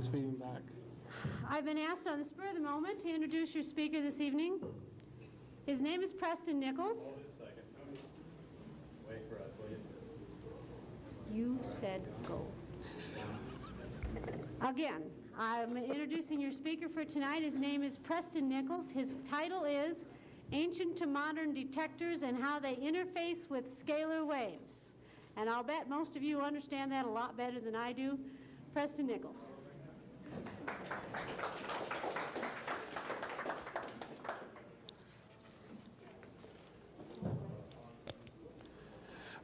is feeding back. I've been asked on the spur of the moment to introduce your speaker this evening. His name is Preston Nichols. Hold it a second. Wait for us, will you? You said go. Again, I'm introducing your speaker for tonight. His name is Preston Nichols. His title is Ancient to Modern Detectors and How They Interface with Scalar Waves. And I'll bet most of you understand that a lot better than I do. Preston Nichols.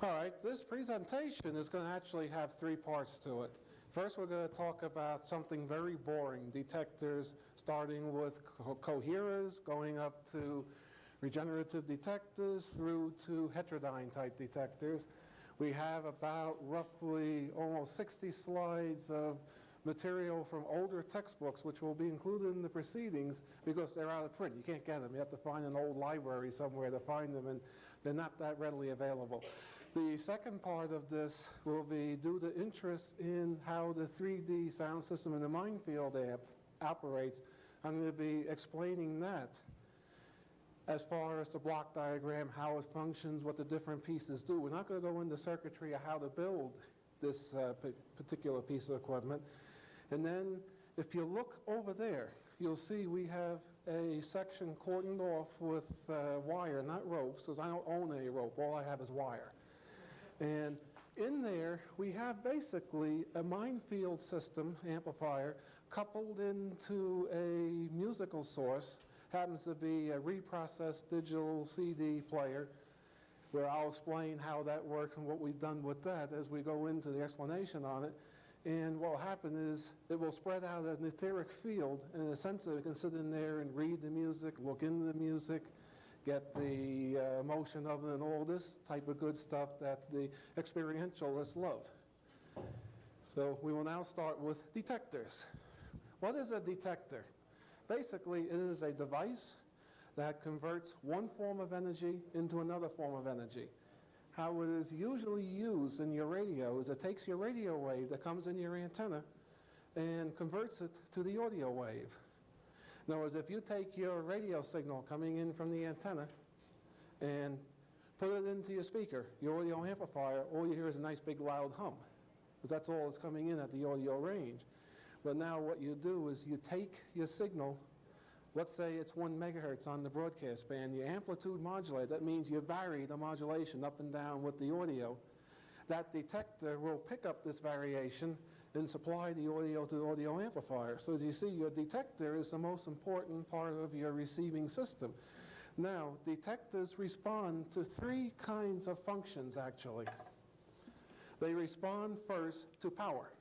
All right, this presentation is going to actually have three parts to it. First, we're going to talk about something very boring, detectors, starting with coherers, going up to regenerative detectors, through to heterodyne type detectors. We have about roughly almost 60 slides of material from older textbooks, which will be included in the proceedings because they're out of print. You can't get them. You have to find an old library somewhere to find them, and they're not that readily available. The second part of this will be due to interest in how the 3D sound system in the Minefield amp operates. I'm going to be explaining that as far as the block diagram, how it functions, what the different pieces do. We're not going to go into circuitry or how to build this particular piece of equipment. And then if you look over there, you'll see we have a section cordoned off with wire, not ropes, because I don't own any rope. All I have is wire. And in there, we have basically a Minefield system amplifier coupled into a musical source. Happens to be a reprocessed digital CD player, where I'll explain how that works and what we've done with that as we go into the explanation on it. And what will happen is it will spread out an etheric field, and in a sense that it can sit in there and read the music, look into the music, get the emotion of it, and all this type of good stuff that the experientialists love. So we will now start with detectors. What is a detector? Basically, it is a device that converts one form of energy into another form of energy. How it is usually used in your radio is it takes your radio wave that comes in your antenna and converts it to the audio wave. In other words, if you take your radio signal coming in from the antenna and put it into your speaker, your audio amplifier, all you hear is a nice big loud hum, because that's all that's coming in at the audio range. But now what you do is you take your signal, let's say it's 1 megahertz on the broadcast band, you amplitude modulate. That means you vary the modulation up and down with the audio. That detector will pick up this variation and supply the audio to the audio amplifier. So as you see, your detector is the most important part of your receiving system. Now, detectors respond to three kinds of functions, actually. They respond first to power.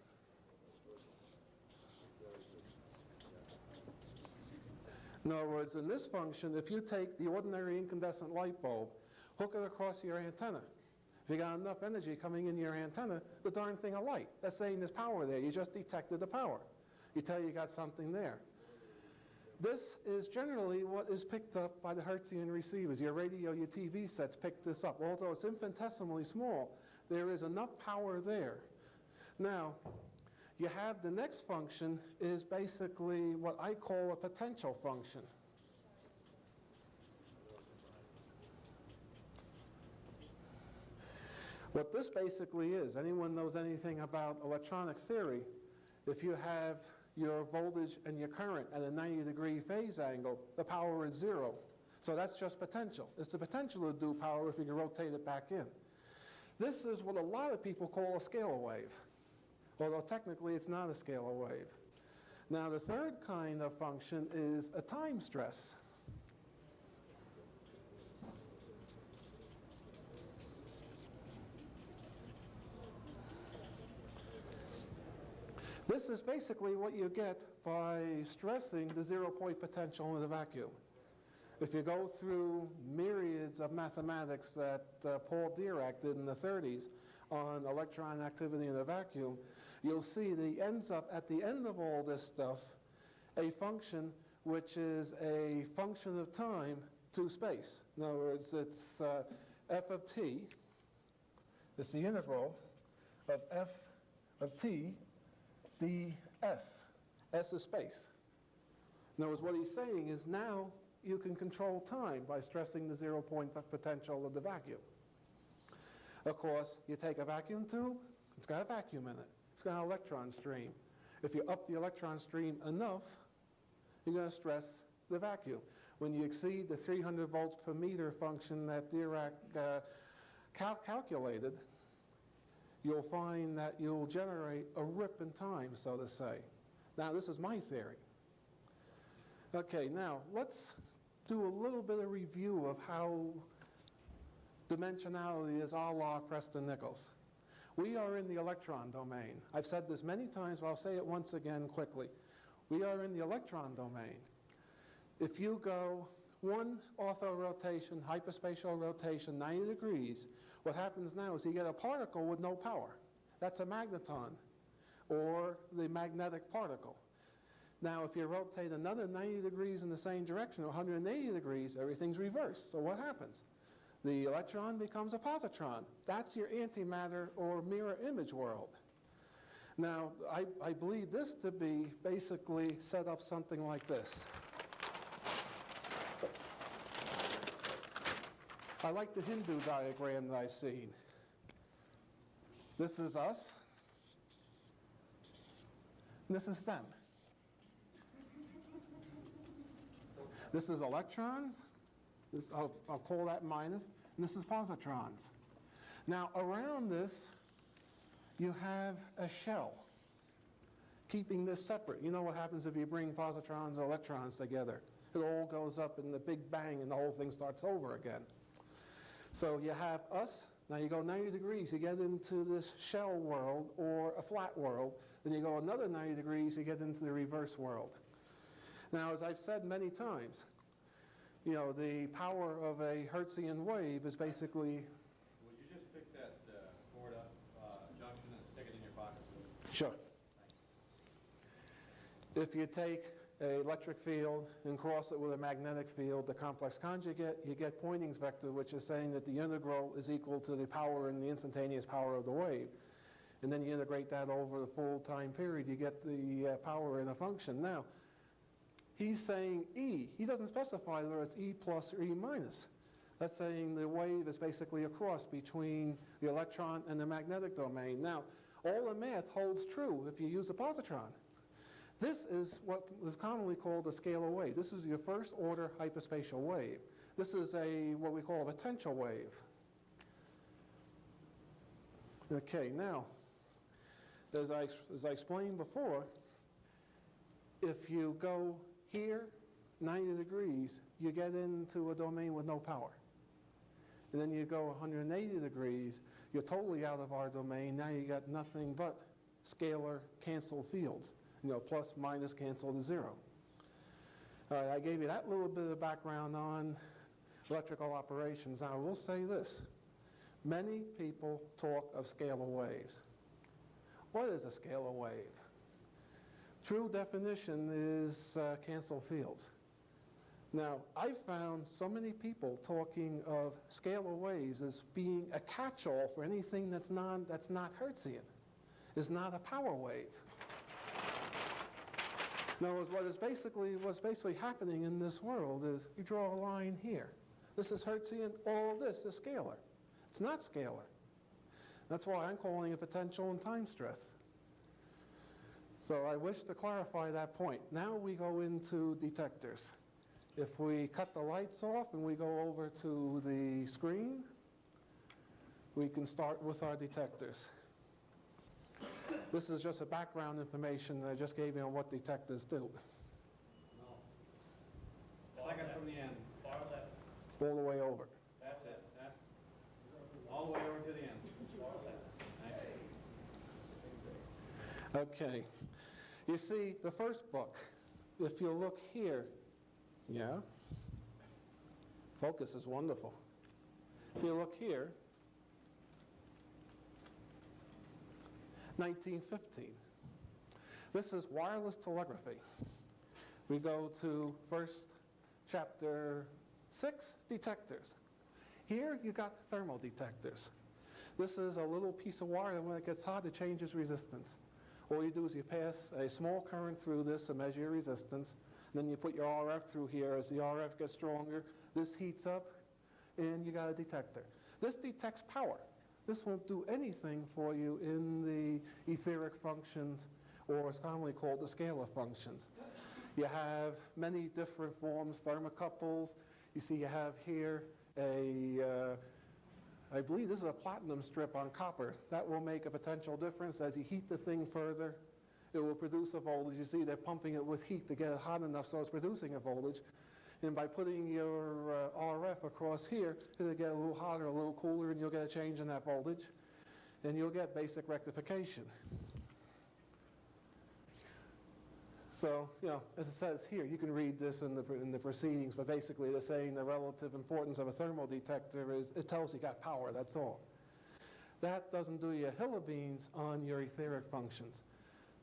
In other words, in this function, if you take the ordinary incandescent light bulb, hook it across your antenna, if you got enough energy coming in your antenna, the darn thing will light. That's saying there's power there. You just detected the power. You tell you got something there. This is generally what is picked up by the Hertzian receivers. Your radio, your TV sets pick this up. Although it's infinitesimally small, there is enough power there. Now, you have the next function is basically what I call a potential function. What this basically is, anyone knows anything about electronic theory, if you have your voltage and your current at a 90-degree phase angle, the power is zero. So that's just potential. It's the potential to do power if you can rotate it back in. This is what a lot of people call a scalar wave, although technically it's not a scalar wave. Now the third kind of function is a time stress. This is basically what you get by stressing the zero-point potential in the vacuum. If you go through myriads of mathematics that Paul Dirac did in the 30s on electron activity in a vacuum, you'll see that he ends up at the end of all this stuff a function which is a function of time to space. In other words, it's f of t. It's the integral of f of t ds. S is space. In other words, what he's saying is now you can control time by stressing the 0 point potential of the vacuum. Of course, you take a vacuum tube, it's got a vacuum in it. It's got an electron stream. If you up the electron stream enough, you're going to stress the vacuum. When you exceed the 300 volts per meter function that Dirac calculated, you'll find that you'll generate a rip in time, so to say. Now, this is my theory. Okay, now let's do a little bit of review of how dimensionality is a la Preston Nichols. We are in the electron domain. I've said this many times, but I'll say it once again quickly. We are in the electron domain. If you go one orthorotation, hyperspatial rotation, 90 degrees, what happens now is you get a particle with no power. That's a magneton, or the magnetic particle. Now, if you rotate another 90 degrees in the same direction, or 180 degrees, everything's reversed. So what happens? The electron becomes a positron. That's your antimatter or mirror image world. Now, I believe this to be basically set up something like this. I like the Hindu diagram that I've seen. This is us, and this is them. This is electrons, I'll call that minus, and this is positrons. Now, around this, you have a shell keeping this separate. You know what happens if you bring positrons and electrons together? It all goes up in the big bang, and the whole thing starts over again. So you have us. Now you go 90 degrees, you get into this shell world or a flat world. Then you go another 90 degrees, you get into the reverse world. Now, as I've said many times, you know, the power of a Hertzian wave is basically... Would you just pick that cord up junction and stick it in your pocket? Sure. If you take an electric field and cross it with a magnetic field, the complex conjugate, you get Poynting's vector, which is saying that the integral is equal to the power and the instantaneous power of the wave. And then you integrate that over the full time period, you get the power in a function. Now, he's saying E. He doesn't specify whether it's E plus or E minus. That's saying the wave is basically a cross between the electron and the magnetic domain. Now, all the math holds true if you use a positron. This is what is commonly called a scalar wave. This is your first order hyperspatial wave. This is what we call a potential wave. Okay, now, as I explained before, if you go here 90 degrees, you get into a domain with no power. And then you go 180 degrees, you're totally out of our domain. Now you got nothing but scalar cancel fields. You know, plus, minus, cancel to 0. All right, I gave you that little bit of background on electrical operations. Now, I will say this. Many people talk of scalar waves. What is a scalar wave? True definition is cancel fields. Now, I found so many people talking of scalar waves as being a catch-all for anything that's not Hertzian, is not a power wave. In other words, what's basically happening in this world is you draw a line here. This is Hertzian, all of this is scalar. It's not scalar. That's why I'm calling it potential and time stress. So I wish to clarify that point. Now we go into detectors. If we cut the lights off and we go over to the screen, we can start with our detectors. This is just a background information that I just gave you on what detectors do. No. Second from the end. Far left. All the way over. That's it. All the way over to the end. Far left. Okay. You see, the first book, if you look here, yeah, focus is wonderful. If you look here, 1915. This is wireless telegraphy. We go to first chapter 6, detectors. Here you got thermal detectors. This is a little piece of wire that when it gets hot, it changes resistance. All you do is you pass a small current through this to measure your resistance. Then you put your RF through here. As the RF gets stronger, this heats up, and you got a detector. This detects power. This won't do anything for you in the etheric functions, or what's commonly called the scalar functions. You have many different forms, thermocouples. You see you have here I believe this is a platinum strip on copper. That will make a potential difference. As you heat the thing further, it will produce a voltage. You see they're pumping it with heat to get it hot enough so it's producing a voltage. And by putting your RF across here, it'll get a little hotter, a little cooler, and you'll get a change in that voltage. And you'll get basic rectification. So, as it says here, you can read this in the proceedings, but basically they're saying the relative importance of a thermal detector is it tells you got power, that's all. That doesn't do you a hill of beans on your etheric functions.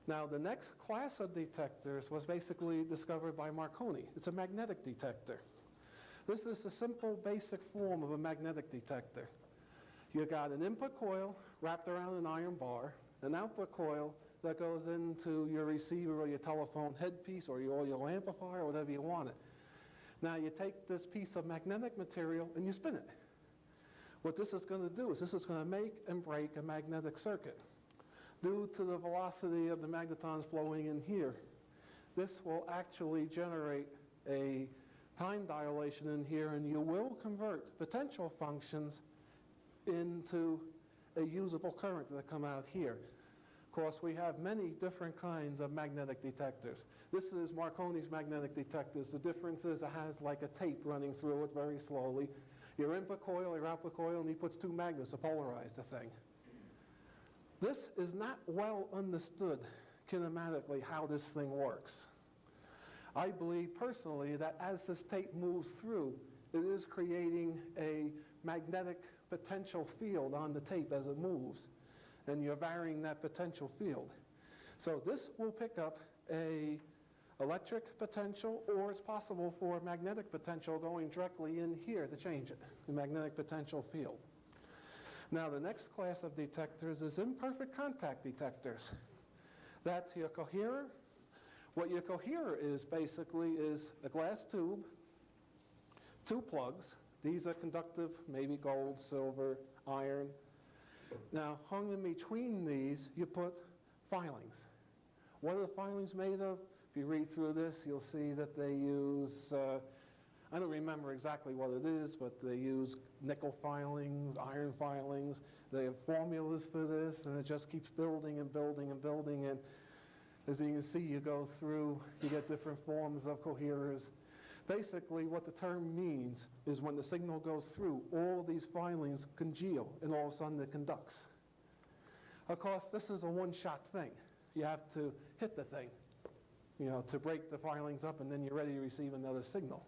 Now, the next class of detectors was basically discovered by Marconi. It's a magnetic detector. This is a simple, basic form of a magnetic detector. You got an input coil wrapped around an iron bar, an output coil that goes into your receiver or your telephone headpiece or your audio amplifier or whatever you want it. Now you take this piece of magnetic material and you spin it. What this is going to do is this is going to make and break a magnetic circuit. Due to the velocity of the magnetons flowing in here, this will actually generate a time dilation in here, and you will convert potential functions into a usable current that come out here. Of course, we have many different kinds of magnetic detectors. This is Marconi's magnetic detectors. The difference is it has like a tape running through it very slowly. Your input coil, your output coil, and he puts two magnets to polarize the thing. This is not well understood kinematically how this thing works. I believe personally that as this tape moves through, it is creating a magnetic potential field on the tape as it moves. And you're varying that potential field. So this will pick up a electric potential, or it's possible for a magnetic potential going directly in here to change it, the magnetic potential field. Now the next class of detectors is imperfect contact detectors. That's your coherer. What your coherer is basically is a glass tube, two plugs. These are conductive, maybe gold, silver, iron. Now, hung in between these, you put filings. What are the filings made of? If you read through this, you'll see that they use, I don't remember exactly what it is, but they use nickel filings, iron filings. They have formulas for this, and it just keeps building and building and building. And as you can see, you go through, you get different forms of coherers. Basically, what the term means is when the signal goes through, all these filings congeal, and all of a sudden it conducts. Of course, this is a one-shot thing. You have to hit the thing, to break the filings up, and then you're ready to receive another signal.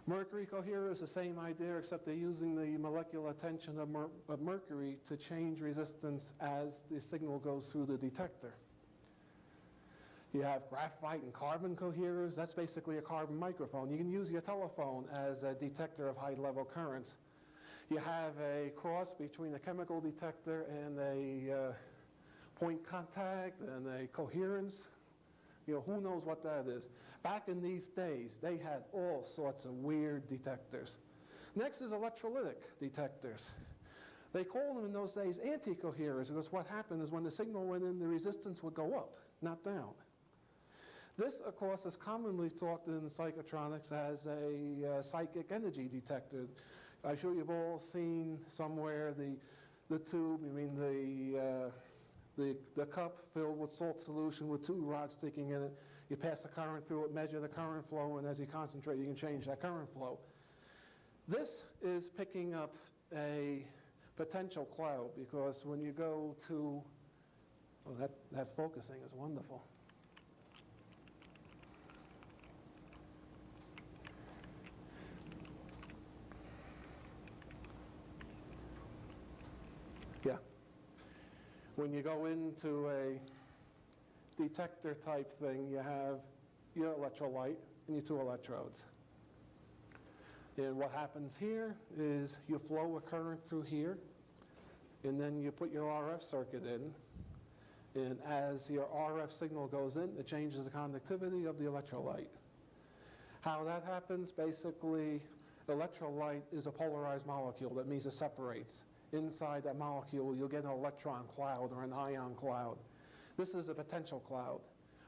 Mercury coherer is the same idea, except they're using the molecular tension of mercury to change resistance as the signal goes through the detector. You have graphite and carbon coherers. That's basically a carbon microphone. You can use your telephone as a detector of high-level currents. You have a cross between a chemical detector and a point contact and a coherence. Who knows what that is. Back in these days, they had all sorts of weird detectors. Next is electrolytic detectors. They called them in those days anti-coherers because what happened is when the signal went in, the resistance would go up, not down. This, of course, is commonly talked in psychotronics as a psychic energy detector. I'm sure you've all seen somewhere the tube, the cup filled with salt solution with two rods sticking in it. You pass the current through it, measure the current flow, and as you concentrate, you can change that current flow. This is picking up a potential cloud because when you go to, that focusing is wonderful. Yeah. When you go into a detector type thing, you have your electrolyte and your two electrodes. And what happens here is you flow a current through here, and then you put your RF circuit in, And as your RF signal goes in, it changes the conductivity of the electrolyte. How that happens, basically, electrolyte is a polarized molecule. That means it separates. Inside that molecule, you'll get an electron cloud or an ion cloud. This is a potential cloud.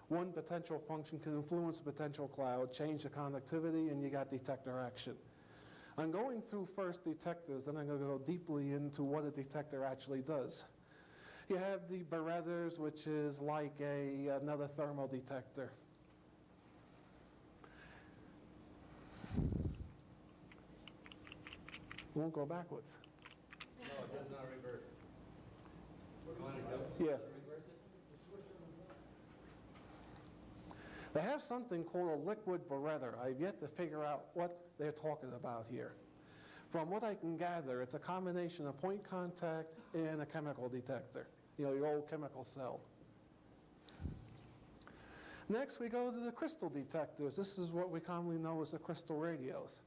One potential function can influence a potential cloud, change the conductivity, and you got detector action. I'm going through first detectors, and I'm going to go deeply into what a detector actually does. You have the barometers, which is like another thermal detector. Won't go backwards. No, it does not reverse. You want to go? Yeah. They have something called a liquid barometer. I've yet to figure out what they're talking about here. From what I can gather, it's a combination of point contact and a chemical detector, your old chemical cell. Next, we go to the crystal detectors. This is what we commonly know as the crystal radios.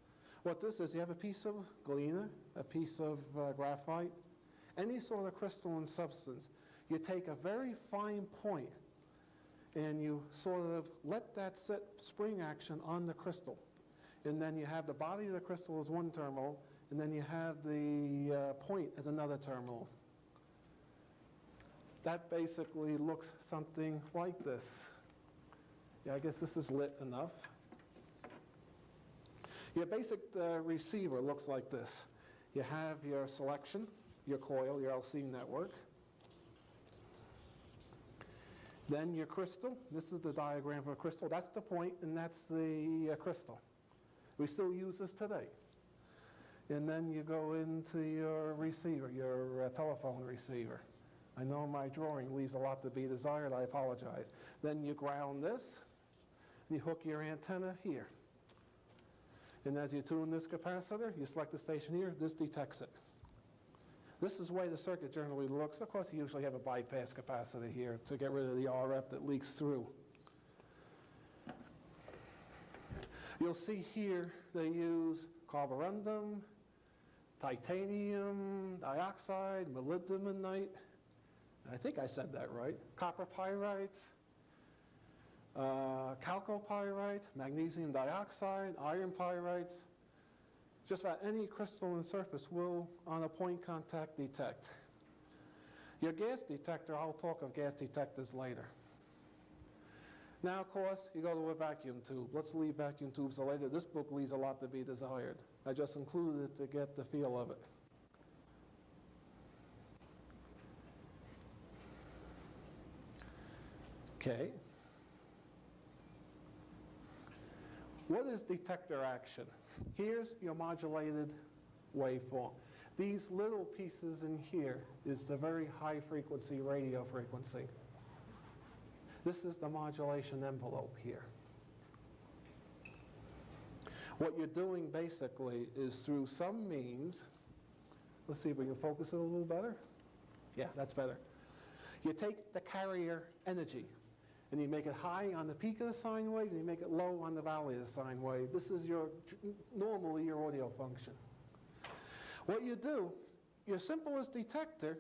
What this is, you have a piece of galena, a piece of graphite, any sort of crystalline substance. You take a very fine point and you sort of let that set spring action on the crystal. And then you have the body of the crystal as one terminal, and then you have the point as another terminal. That basically looks something like this. Yeah, I guess this is lit enough. Your basic receiver looks like this. You have your selection, your coil, your LC network. Then your crystal. This is the diagram for a crystal. That's the point, and that's the crystal. We still use this today. And then you go into your receiver, your telephone receiver. I know my drawing leaves a lot to be desired. I apologize. Then you ground this, and you hook your antenna here. And as you tune this capacitor, you select the station here, this detects it. This is the way the circuit generally looks. Of course, you usually have a bypass capacitor here to get rid of the RF that leaks through. You'll see here they use carborundum, titanium dioxide, molybdenite. I think I said that right. Copper pyrites, chalcopyrite, magnesium dioxide, iron pyrites. Just about any crystalline surface will, on a point contact, detect. Your gas detector, I'll talk of gas detectors later. Now, of course, you go to a vacuum tube. Let's leave vacuum tubes till later. This book leaves a lot to be desired. I just included it to get the feel of it. Okay. What is detector action? Here's your modulated waveform. These little pieces in here is the very high frequency radio frequency. This is the modulation envelope here. What you're doing basically is through some means, let's see if we can focus it a little better. Yeah, that's better. You take the carrier energy and you make it high on the peak of the sine wave and you make it low on the valley of the sine wave. This is normally your audio function. What you do, your simplest detector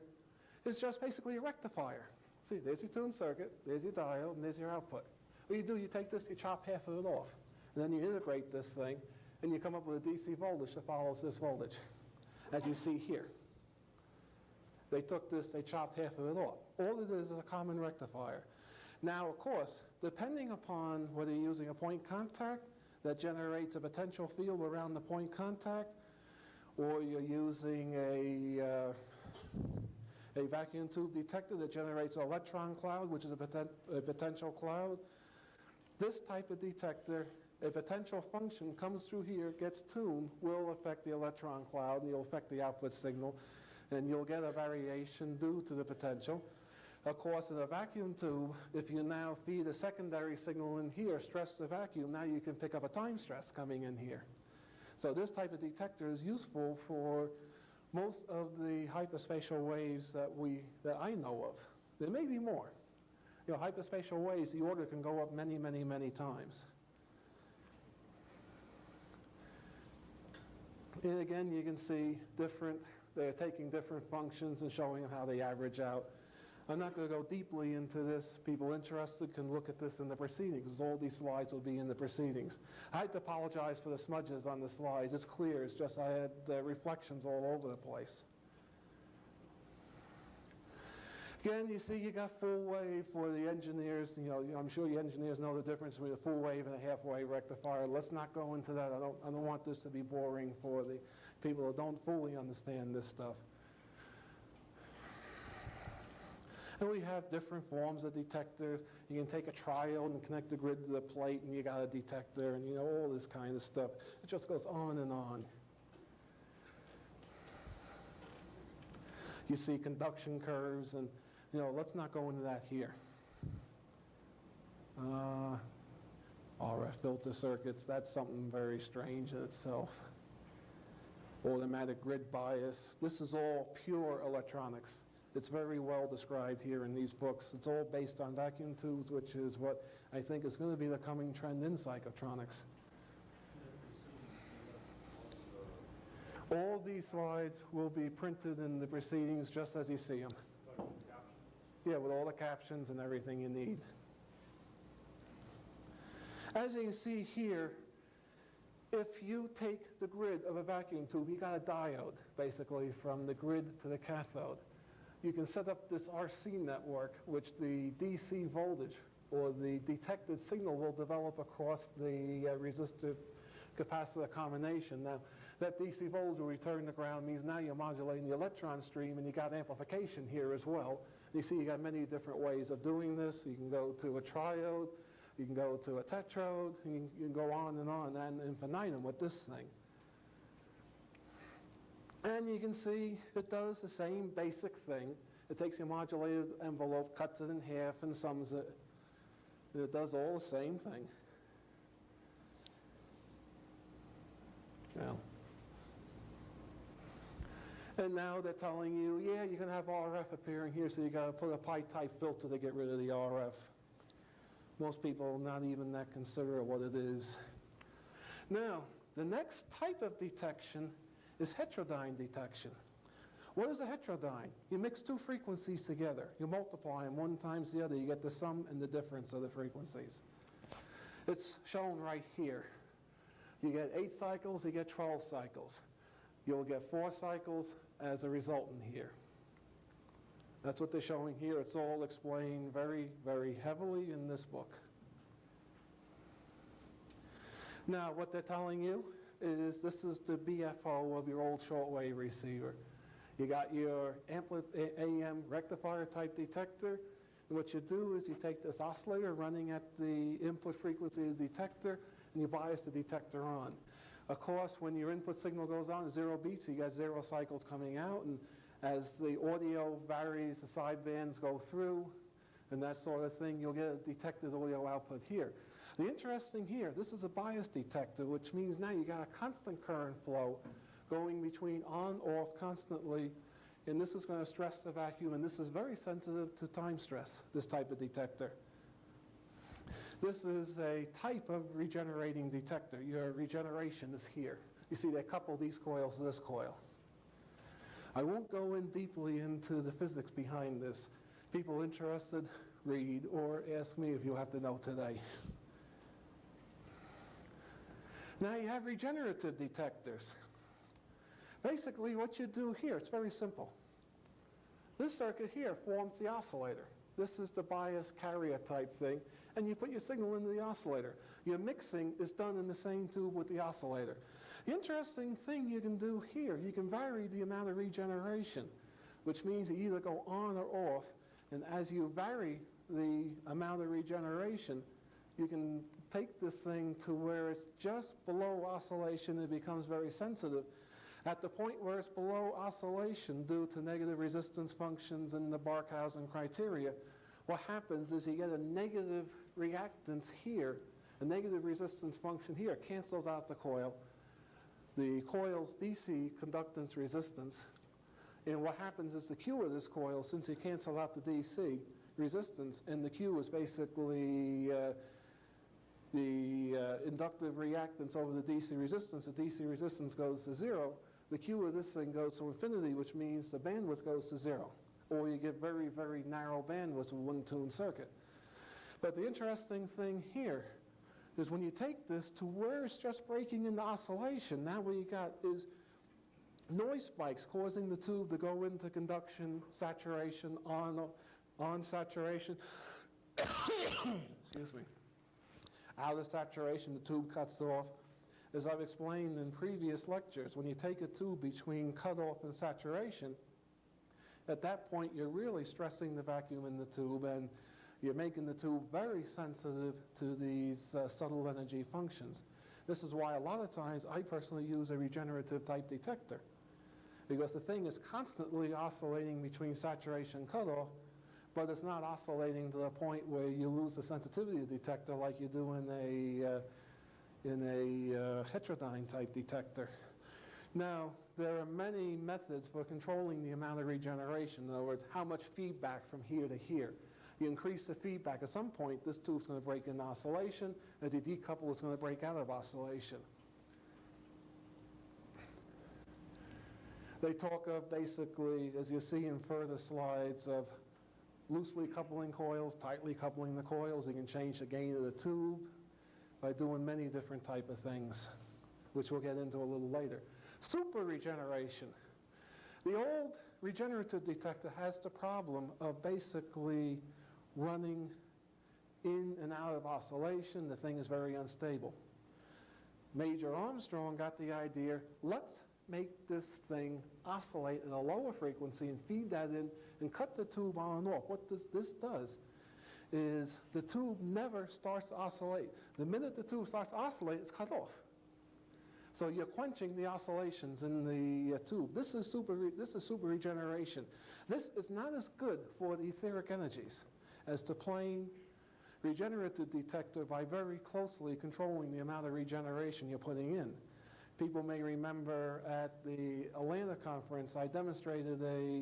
is just basically a rectifier. See, there's your tuned circuit, there's your diode, and there's your output. What you do, you take this, you chop half of it off, and then you integrate this thing, and you come up with a DC voltage that follows this voltage, as you see here. They took this, they chopped half of it off. All it is a common rectifier. Now, of course, depending upon whether you're using a point contact that generates a potential field around the point contact, or you're using a vacuum tube detector that generates an electron cloud, which is a potential cloud. This type of detector, a potential function comes through here, gets tuned, will affect the electron cloud, and you'll affect the output signal, and you'll get a variation due to the potential. Of course, in a vacuum tube, if you now feed a secondary signal in here, stress the vacuum, now you can pick up a time stress coming in here. So this type of detector is useful for most of the hyperspatial waves that I know of. There may be more. Hyperspatial waves, the order can go up many, many, many times. And again, you can see they're taking different functions and showing how they average out. I'm not going to go deeply into this. People interested can look at this in the proceedings. All these slides will be in the proceedings. I had to apologize for the smudges on the slides. It's clear. It's just I had reflections all over the place. Again, you see you got full wave for the engineers. You know, I'm sure you engineers know the difference between a full wave and a half-wave rectifier. Let's not go into that. I don't want this to be boring for the people who don't fully understand this stuff. And we have different forms of detectors. You can take a triode and connect the grid to the plate, and you got a detector, and you know, all this kind of stuff. It just goes on and on. You see conduction curves, and you know, let's not go into that here. RF filter circuits, that's something very strange in itself. Automatic grid bias. This is all pure electronics. It's very well described here in these books. It's all based on vacuum tubes, which is what I think is going to be the coming trend in psychotronics. All these slides will be printed in the proceedings just as you see them. Yeah, with all the captions and everything you need. As you can see here, if you take the grid of a vacuum tube, you got a diode, basically, from the grid to the cathode. You can set up this RC network, which the DC voltage or the detected signal will develop across the resistor capacitor combination. Now, that DC voltage will return to ground means now you're modulating the electron stream, and you got amplification here as well. You see you got many different ways of doing this. You can go to a triode, you can go to a tetrode, you can go on and infinitum with this thing. And you can see it does the same basic thing. It takes your modulated envelope, cuts it in half, and sums it. It does all the same thing. Well, and now they're telling you, yeah, you can have RF appearing here, so you got to put a pi-type filter to get rid of the RF. Most people not even that considerate what it is. Now, the next type of detection is heterodyne detection. What is a heterodyne? You mix two frequencies together. You multiply them one times the other. You get the sum and the difference of the frequencies. It's shown right here. You get 8 cycles, you get 12 cycles. You'll get 4 cycles as a resultant here. That's what they're showing here. It's all explained very, very heavily in this book. Now, what they're telling you is this is the BFO of your old shortwave receiver. You got your AM rectifier type detector. And what you do is you take this oscillator running at the input frequency of the detector, and you bias the detector on. Of course, when your input signal goes on, 0 beats, you got 0 cycles coming out, and as the audio varies, the sidebands go through, and that sort of thing, you'll get a detected audio output here. The interesting here, this is a bias detector, which means now you got a constant current flow going between on, off constantly, and this is going to stress the vacuum, and this is very sensitive to time stress, this type of detector. This is a type of regenerating detector. Your regeneration is here. You see, they couple these coils to this coil. I won't go in deeply into the physics behind this. People interested, read, or ask me if you have to know today. Now you have regenerative detectors. Basically, what you do here, it's very simple. This circuit here forms the oscillator. This is the bias carrier type thing, and you put your signal into the oscillator. Your mixing is done in the same tube with the oscillator. The interesting thing you can do here, you can vary the amount of regeneration, which means you either go on or off, and as you vary the amount of regeneration, you can take this thing to where it's just below oscillation. It becomes very sensitive. At the point where it's below oscillation due to negative resistance functions and the Barkhausen criteria, what happens is you get a negative reactance here, a negative resistance function here, cancels out the coil. The coil's DC conductance resistance, and what happens is the Q of this coil, since you cancel out the DC resistance, and the Q is basically the inductive reactance over the DC resistance. The DC resistance goes to 0. The Q of this thing goes to infinity, which means the bandwidth goes to 0. or you get very, very narrow bandwidths with one tuned circuit. But the interesting thing here is when you take this to where it's just breaking into oscillation, now what you got is noise spikes causing the tube to go into conduction, saturation, on saturation. Excuse me. Out of saturation, the tube cuts off. As I've explained in previous lectures, when you take a tube between cutoff and saturation, at that point you're really stressing the vacuum in the tube, and you're making the tube very sensitive to these subtle energy functions. This is why a lot of times I personally use a regenerative type detector, because the thing is constantly oscillating between saturation and cutoff, but it's not oscillating to the point where you lose the sensitivity of the detector like you do in a heterodyne type detector. Now, there are many methods for controlling the amount of regeneration. In other words, how much feedback from here to here. You increase the feedback. At some point, this tube's going to break into oscillation. As you decouple, it's going to break out of oscillation. They talk of basically, as you see in further slides, of loosely coupling coils, tightly coupling the coils. You can change the gain of the tube by doing many different type of things, which we'll get into a little later. Super regeneration. The old regenerative detector has the problem of basically running in and out of oscillation. The thing is very unstable. Major Armstrong got the idea, let's make this thing oscillate at a lower frequency and feed that in and cut the tube on and off. What this does is the tube never starts to oscillate. The minute the tube starts to oscillate, it's cut off. So you're quenching the oscillations in the tube. This is super regeneration. This is not as good for the etheric energies as the plain regenerative detector by very closely controlling the amount of regeneration you're putting in. People may remember at the Atlanta conference, I demonstrated a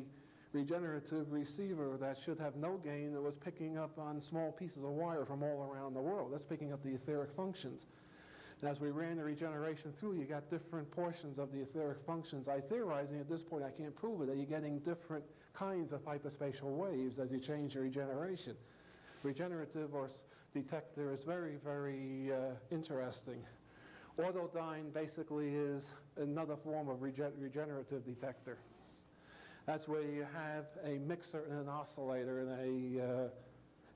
regenerative receiver that should have no gain, that was picking up on small pieces of wire from all around the world. That's picking up the etheric functions. And as we ran the regeneration through, you got different portions of the etheric functions. I theorizing at this point, I can't prove it, that you're getting different kinds of hyperspatial waves as you change your regeneration. Regenerative or detector is very, very interesting. Autodyne basically is another form of regenerative detector. That's where you have a mixer and an oscillator and a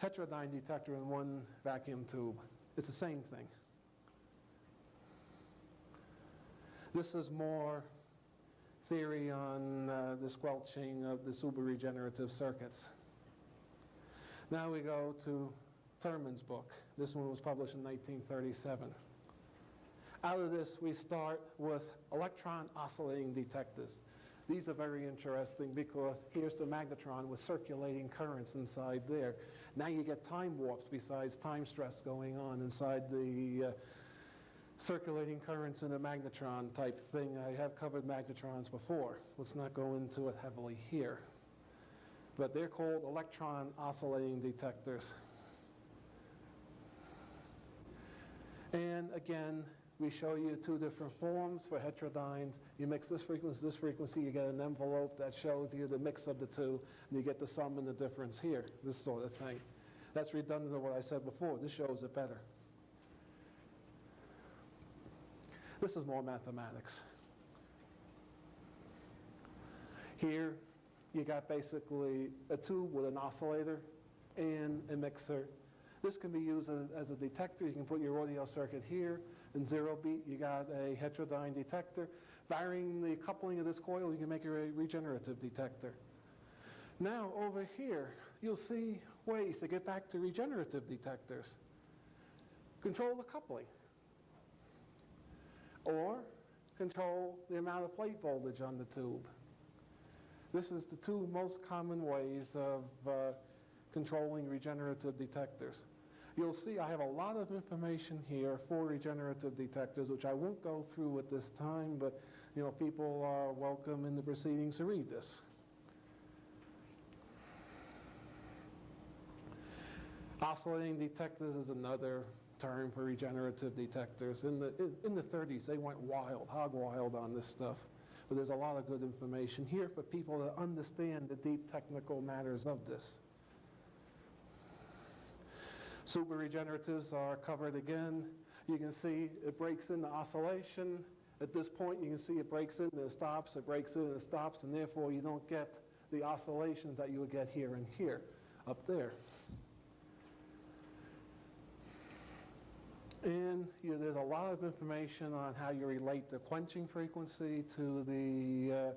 heterodyne detector in one vacuum tube. It's the same thing. This is more theory on the squelching of the super regenerative circuits. Now we go to Terman's book. This one was published in 1937. Out of this, we start with electron oscillating detectors. These are very interesting because here's the magnetron with circulating currents inside there. Now you get time warps besides time stress going on inside the circulating currents in a magnetron type thing. I have covered magnetrons before. Let's not go into it heavily here. But they're called electron oscillating detectors. And again, we show you two different forms for heterodynes. You mix this frequency, you get an envelope that shows you the mix of the two, and you get the sum and the difference here, this sort of thing. That's redundant to what I said before. This shows it better. This is more mathematics. Here, you got basically a tube with an oscillator and a mixer. This can be used as a detector. You can put your audio circuit here. In 0 beat, you got a heterodyne detector. Varying the coupling of this coil, you can make it a regenerative detector. Now, over here, you'll see ways to get back to regenerative detectors. Control the coupling. Or control the amount of plate voltage on the tube. This is the two most common ways of controlling regenerative detectors. You'll see I have a lot of information here for regenerative detectors, which I won't go through at this time, but people are welcome in the proceedings to read this. Oscillating detectors is another term for regenerative detectors. In the 30s, they went wild, hog wild on this stuff. But there's a lot of good information here for people that understand the deep technical matters of this. Super regeneratives are covered again. You can see it breaks into oscillation. At this point, you can see it breaks in, it stops, it breaks in, it stops, and therefore you don't get the oscillations that you would get here and here, up there. And there's a lot of information on how you relate the quenching frequency to the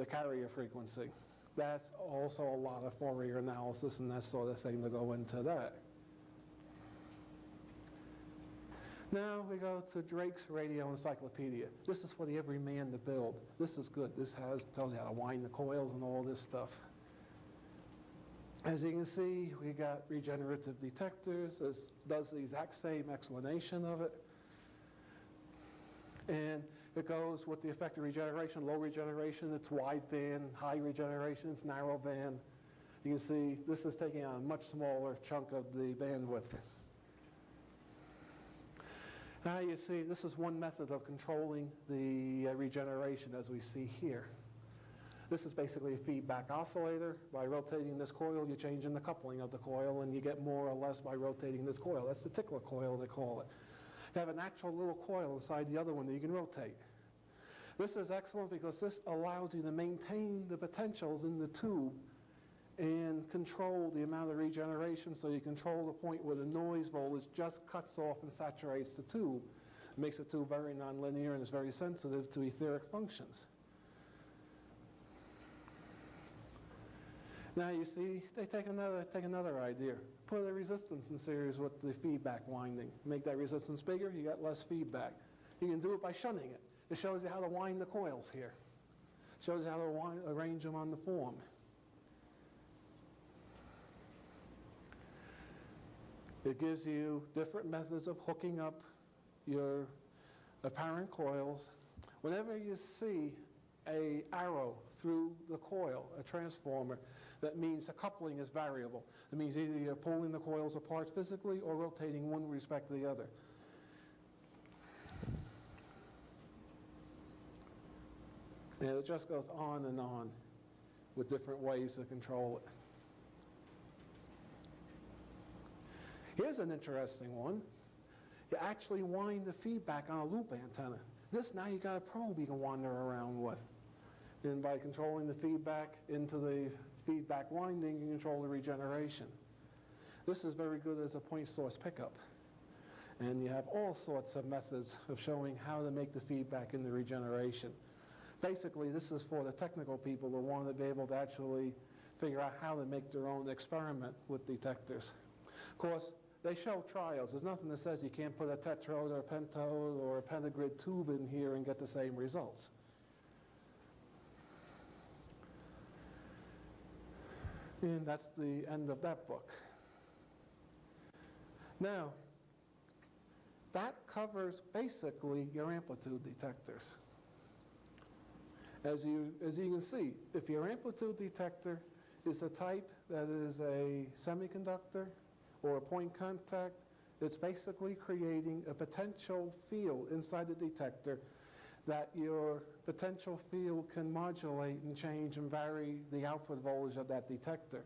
carrier frequency. That's also a lot of Fourier analysis and that sort of thing to go into that. Now we go to Drake's Radio Encyclopedia. This is for the everyman to build. This is good. This tells you how to wind the coils and all this stuff. As you can see, we got regenerative detectors. This does the exact same explanation of it. And it goes with the effective regeneration, low regeneration, it's wide band, high regeneration, it's narrow band. You can see this is taking on a much smaller chunk of the bandwidth. Now you see this is one method of controlling the regeneration as we see here. This is basically a feedback oscillator. By rotating this coil, you're changing the coupling of the coil, and you get more or less by rotating this coil. That's the tickler coil, they call it. You have an actual little coil inside the other one that you can rotate. This is excellent because this allows you to maintain the potentials in the tube and control the amount of regeneration, so you control the point where the noise voltage just cuts off and saturates the tube. It makes the tube very nonlinear and is very sensitive to etheric functions. Now you see, they take another idea. Put a resistance in series with the feedback winding. Make that resistance bigger, you got less feedback. You can do it by shunting it. It shows you how to wind the coils here. It shows you how to arrange them on the form. It gives you different methods of hooking up your apparent coils. Whenever you see an arrow through the coil, a transformer, that means the coupling is variable. It means either you're pulling the coils apart physically or rotating one with respect to the other. And it just goes on and on with different ways to control it. Here's an interesting one. You actually wind the feedback on a loop antenna. This, now you got a probe you can wander around with. And by controlling the feedback into the feedback winding, you control the regeneration. This is very good as a point source pickup. And you have all sorts of methods of showing how to make the feedback in the regeneration. Basically, this is for the technical people who want to be able to actually figure out how to make their own experiment with detectors. Of course, they show trials. There's nothing that says you can't put a tetrode or a pentode or a pentagrid tube in here and get the same results. And that's the end of that book. Now, that covers basically your amplitude detectors. As you can see, if your amplitude detector is a type that is a semiconductor or a point contact, it's basically creating a potential field inside the detector that your potential field can modulate and change and vary the output voltage of that detector.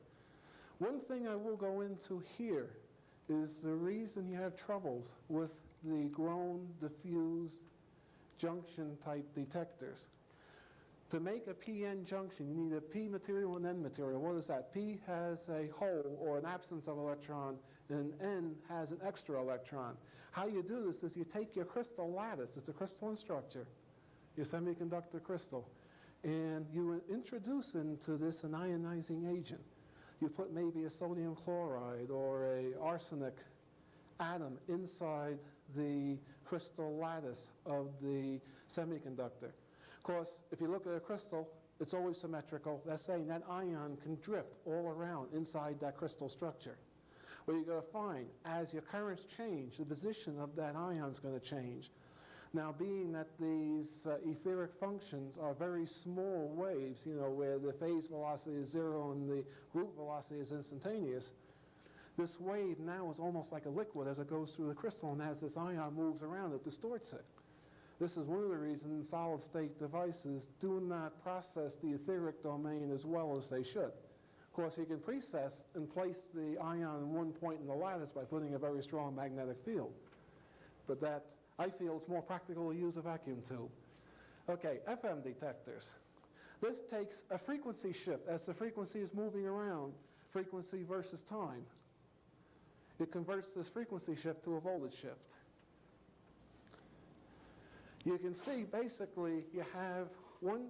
One thing I will go into here is the reason you have troubles with the grown, diffused junction type detectors. To make a PN junction, you need a P material and N material. What is that? P has a hole or an absence of electron, and N has an extra electron. How you do this is you take your crystal lattice, it's a crystalline structure, your semiconductor crystal, and you introduce into this an ionizing agent. You put maybe a sodium chloride or a arsenic atom inside the crystal lattice of the semiconductor. Of course, if you look at a crystal, it's always symmetrical. That's saying that ion can drift all around inside that crystal structure. What you're going to find, as your currents change, the position of that ion is going to change. Now, being that these etheric functions are very small waves, you know, where the phase velocity is zero and the group velocity is instantaneous, this wave now is almost like a liquid as it goes through the crystal, and as this ion moves around, it distorts it. This is one of the reasons solid-state devices do not process the etheric domain as well as they should. Of course, you can process and place the ion in one point in the lattice by putting a very strong magnetic field. But that, I feel it's more practical to use a vacuum tube. Okay, FM detectors. This takes a frequency shift as the frequency is moving around, frequency versus time. It converts this frequency shift to a voltage shift. You can see basically you have one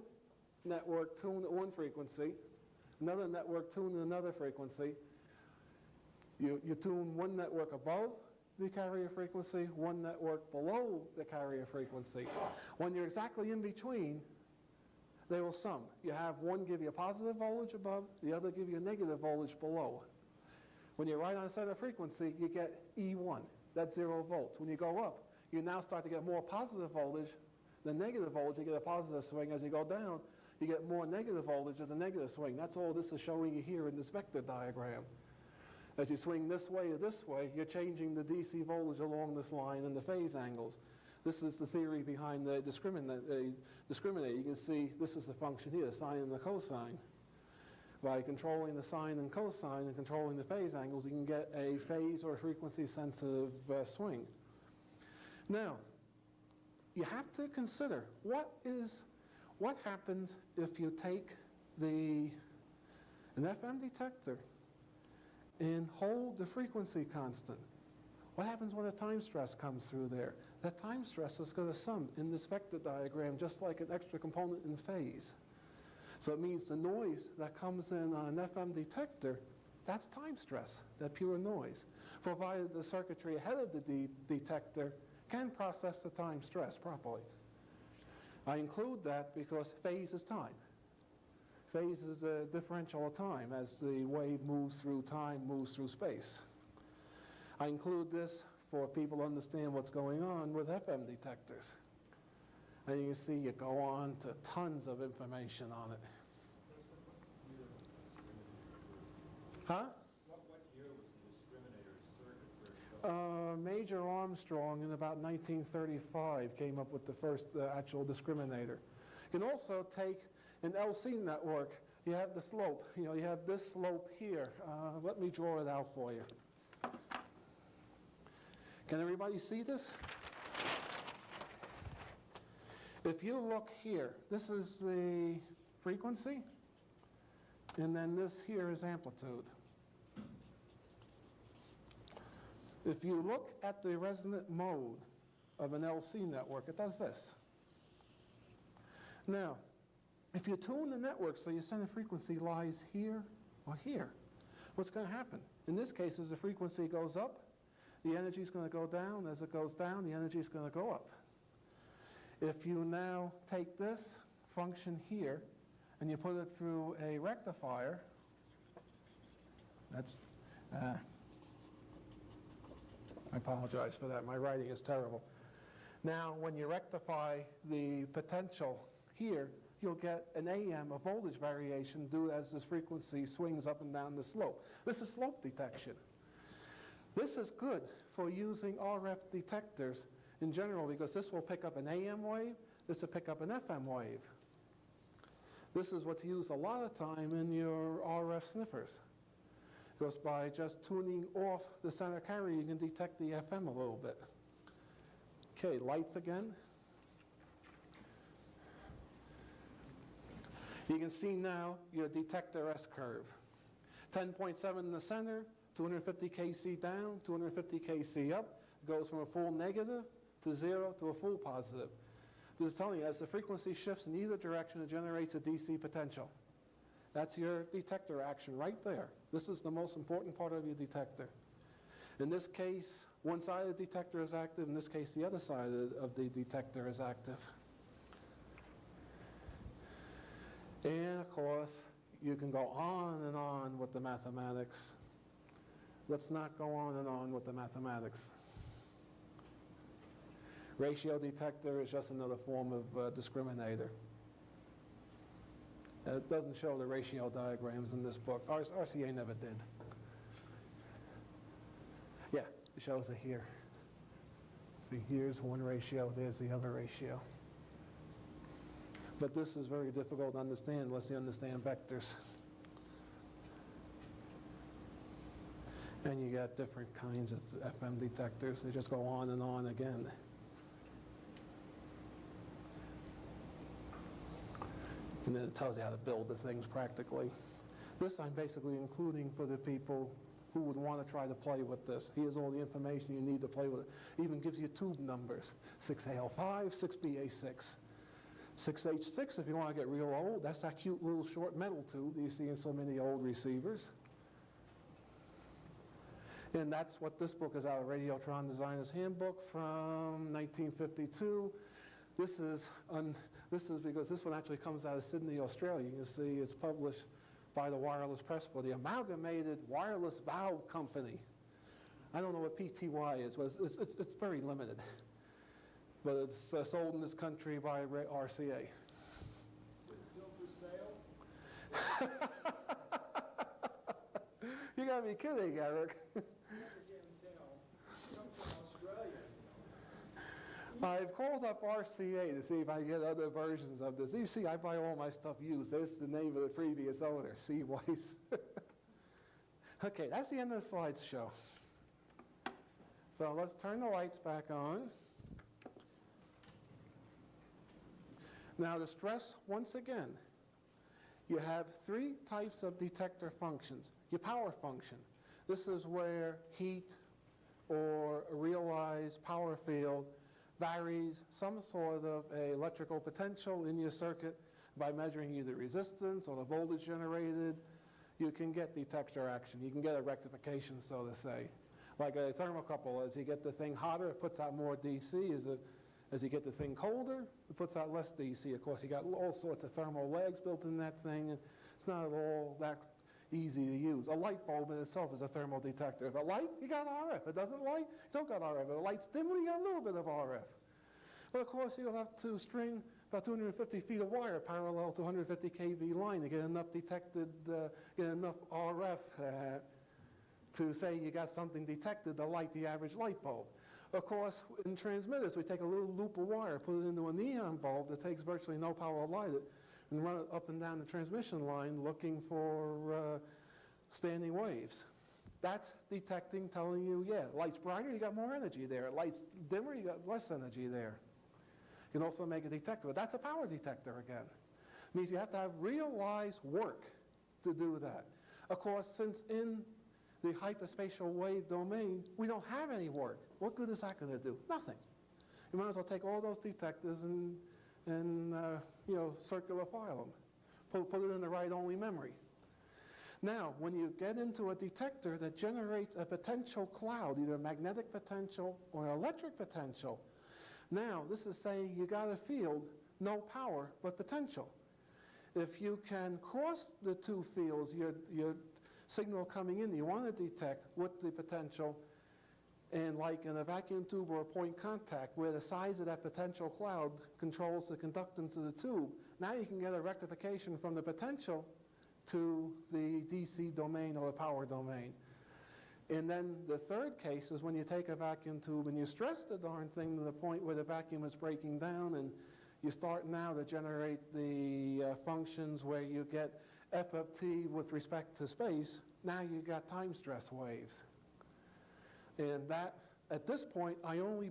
network tuned at one frequency, another network tuned at another frequency. You tune one network above the carrier frequency, one network below the carrier frequency. When you're exactly in between, they will sum. You have one give you a positive voltage above, the other give you a negative voltage below. When you're right on center frequency, you get E1, that's 0 volts. When you go up, you now start to get more positive voltage than negative voltage. You get a positive swing. As you go down, you get more negative voltage than the negative swing. That's all this is showing you here in this vector diagram. As you swing this way or this way, you're changing the DC voltage along this line and the phase angles. This is the theory behind the discriminator. You can see this is the function here, the sine and the cosine. By controlling the sine and cosine and controlling the phase angles, you can get a phase or frequency sensitive swing. Now, you have to consider what happens if you take an FM detector and hold the frequency constant. What happens when a time stress comes through there? That time stress is going to sum in this vector diagram just like an extra component in phase. So it means the noise that comes in on an FM detector, that's time stress, that pure noise, provided the circuitry ahead of the detector can process the time stress properly. I include that because phase is time. Phase is a differential of time as the wave moves through time, moves through space. I include this for people to understand what's going on with FM detectors. And you can see you go on to tons of information on it. Huh? What year was the discriminator circuit first? Major Armstrong in about 1935 came up with the first actual discriminator. You can also take an LC network. You have the slope. You have this slope here. Let me draw it out for you. Can everybody see this? If you look here, this is the frequency, and then this here is amplitude. If you look at the resonant mode of an LC network, it does this. Now, if you tune the network so your center frequency lies here or here, what's going to happen? In this case, as the frequency goes up, the energy is going to go down. As it goes down, the energy is going to go up. If you now take this function here and you put it through a rectifier, that's, I apologize for that. My writing is terrible. Now, when you rectify the potential here, you'll get an AM, a voltage variation, due as this frequency swings up and down the slope. This is slope detection. This is good for using RF detectors in general because this will pick up an AM wave, this will pick up an FM wave. This is what's used a lot of time in your RF sniffers. Because by just tuning off the center carrier, you can detect the FM a little bit. Okay, lights again. You can see now your detector S-curve. 10.7 in the center, 250 kc down, 250 kc up. It goes from a full negative to 0 to a full positive. This is telling you as the frequency shifts in either direction, it generates a DC potential. That's your detector action right there. This is the most important part of your detector. In this case, one side of the detector is active. In this case, the other side of the detector is active. And of course, you can go on and on with the mathematics. Let's not go on and on with the mathematics. Ratio detector is just another form of discriminator. It doesn't show the ratio diagrams in this book. RCA never did. Yeah, it shows it here. See, here's one ratio, there's the other ratio. But this is very difficult to understand unless you understand vectors. And you got different kinds of FM detectors. They just go on and on again. And then it tells you how to build the things practically. This I'm basically including for the people who would want to try to play with this. Here's all the information you need to play with it. Even gives you tube numbers, 6AL5, 6BA6. 6H6, if you want to get real old, that's that cute little short metal tube that you see in so many old receivers. And that's what this book is out of, Radiotron Designer's Handbook from 1952. This is because this one actually comes out of Sydney, Australia. You can see it's published by the Wireless Press for the Amalgamated Wireless Valve Company. I don't know what PTY is, but it's very limited. But it's sold in this country by RCA. Is it still for sale? You gotta be kidding, Eric. Never can tell. It comes from Australia. I've called up RCA to see if I can get other versions of this. You see, I buy all my stuff used. That's the name of the previous owner, C. Weiss. Okay, that's the end of the slideshow. So let's turn the lights back on. Now to stress once again, you have three types of detector functions. Your power function. This is where heat or a realized power field varies some sort of a electrical potential in your circuit by measuring either resistance or the voltage generated. You can get detector action. You can get a rectification, so to say. Like a thermocouple, as you get the thing hotter, it puts out more DC. As you get the thing colder, it puts out less DC. Of course, you got all sorts of thermal lags built in that thing, and it's not at all that easy to use. A light bulb in itself is a thermal detector. If it lights, you got RF. If it doesn't light, you don't got RF. If it lights dimly, you got a little bit of RF. But of course, you'll have to string about 250 feet of wire parallel to 150 kV line to get enough detected, get enough RF to say you got something detected to light the average light bulb. Of course, in transmitters, we take a little loop of wire, put it into a neon bulb that takes virtually no power to light it, and run it up and down the transmission line looking for standing waves. That's detecting, telling you, yeah, light's brighter, you got more energy there. Light's dimmer, you got less energy there. You can also make a detector, but that's a power detector again. It means you have to have realized work to do that. Of course, since in the hyperspatial wave domain, we don't have any work. What good is that going to do? Nothing. You might as well take all those detectors and you know, circular file them. Put it in the write-only memory. Now, when you get into a detector that generates a potential cloud, either a magnetic potential or an electric potential, now this is saying you got a field, no power, but potential. If you can cross the two fields, your signal coming in you want to detect with the potential, and like in a vacuum tube or a point contact where the size of that potential cloud controls the conductance of the tube, now you can get a rectification from the potential to the DC domain or the power domain. And then the third case is when you take a vacuum tube and you stress the darn thing to the point where the vacuum is breaking down, and you start now to generate the functions where you get F of t with respect to space. Now you got time stress waves. And that, at this point, I only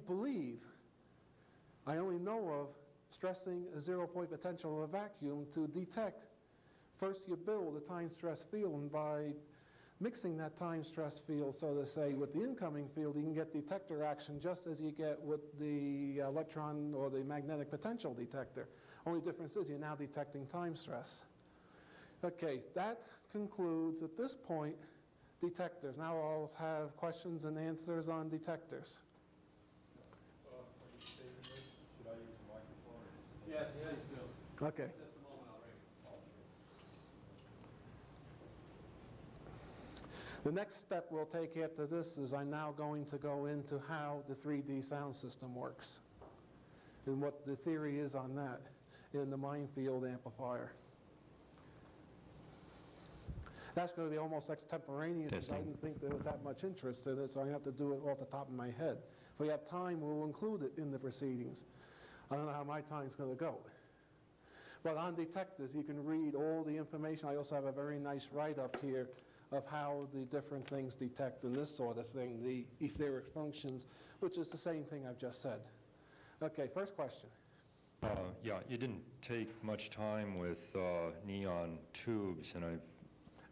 know of stressing a zero-point potential of a vacuum to detect. First you build a time stress field, and by mixing that time stress field, so to say, with the incoming field, you can get detector action just as you get with the electron or the magnetic potential detector. Only difference is you're now detecting time stress. Okay, that concludes, at this point, detectors. Now I'll have questions and answers on detectors. Are you saving this? Should I use a microphone? Yes, yes, Bill. Okay. Just a moment, I'll ring. The next step we'll take after this is I'm now going to go into how the 3D sound system works and what the theory is on that in the Minefield amplifier. That's going to be almost extemporaneous, because I Testing. didn't think there was that much interest in it, so I have to do it off the top of my head. If we have time, we'll include it in the proceedings. I don't know how my time's going to go. But on detectors, you can read all the information. I also have a very nice write-up here of how the different things detect and this sort of thing, the etheric functions, which is the same thing I've just said. Okay, first question. Yeah, you didn't take much time with neon tubes, and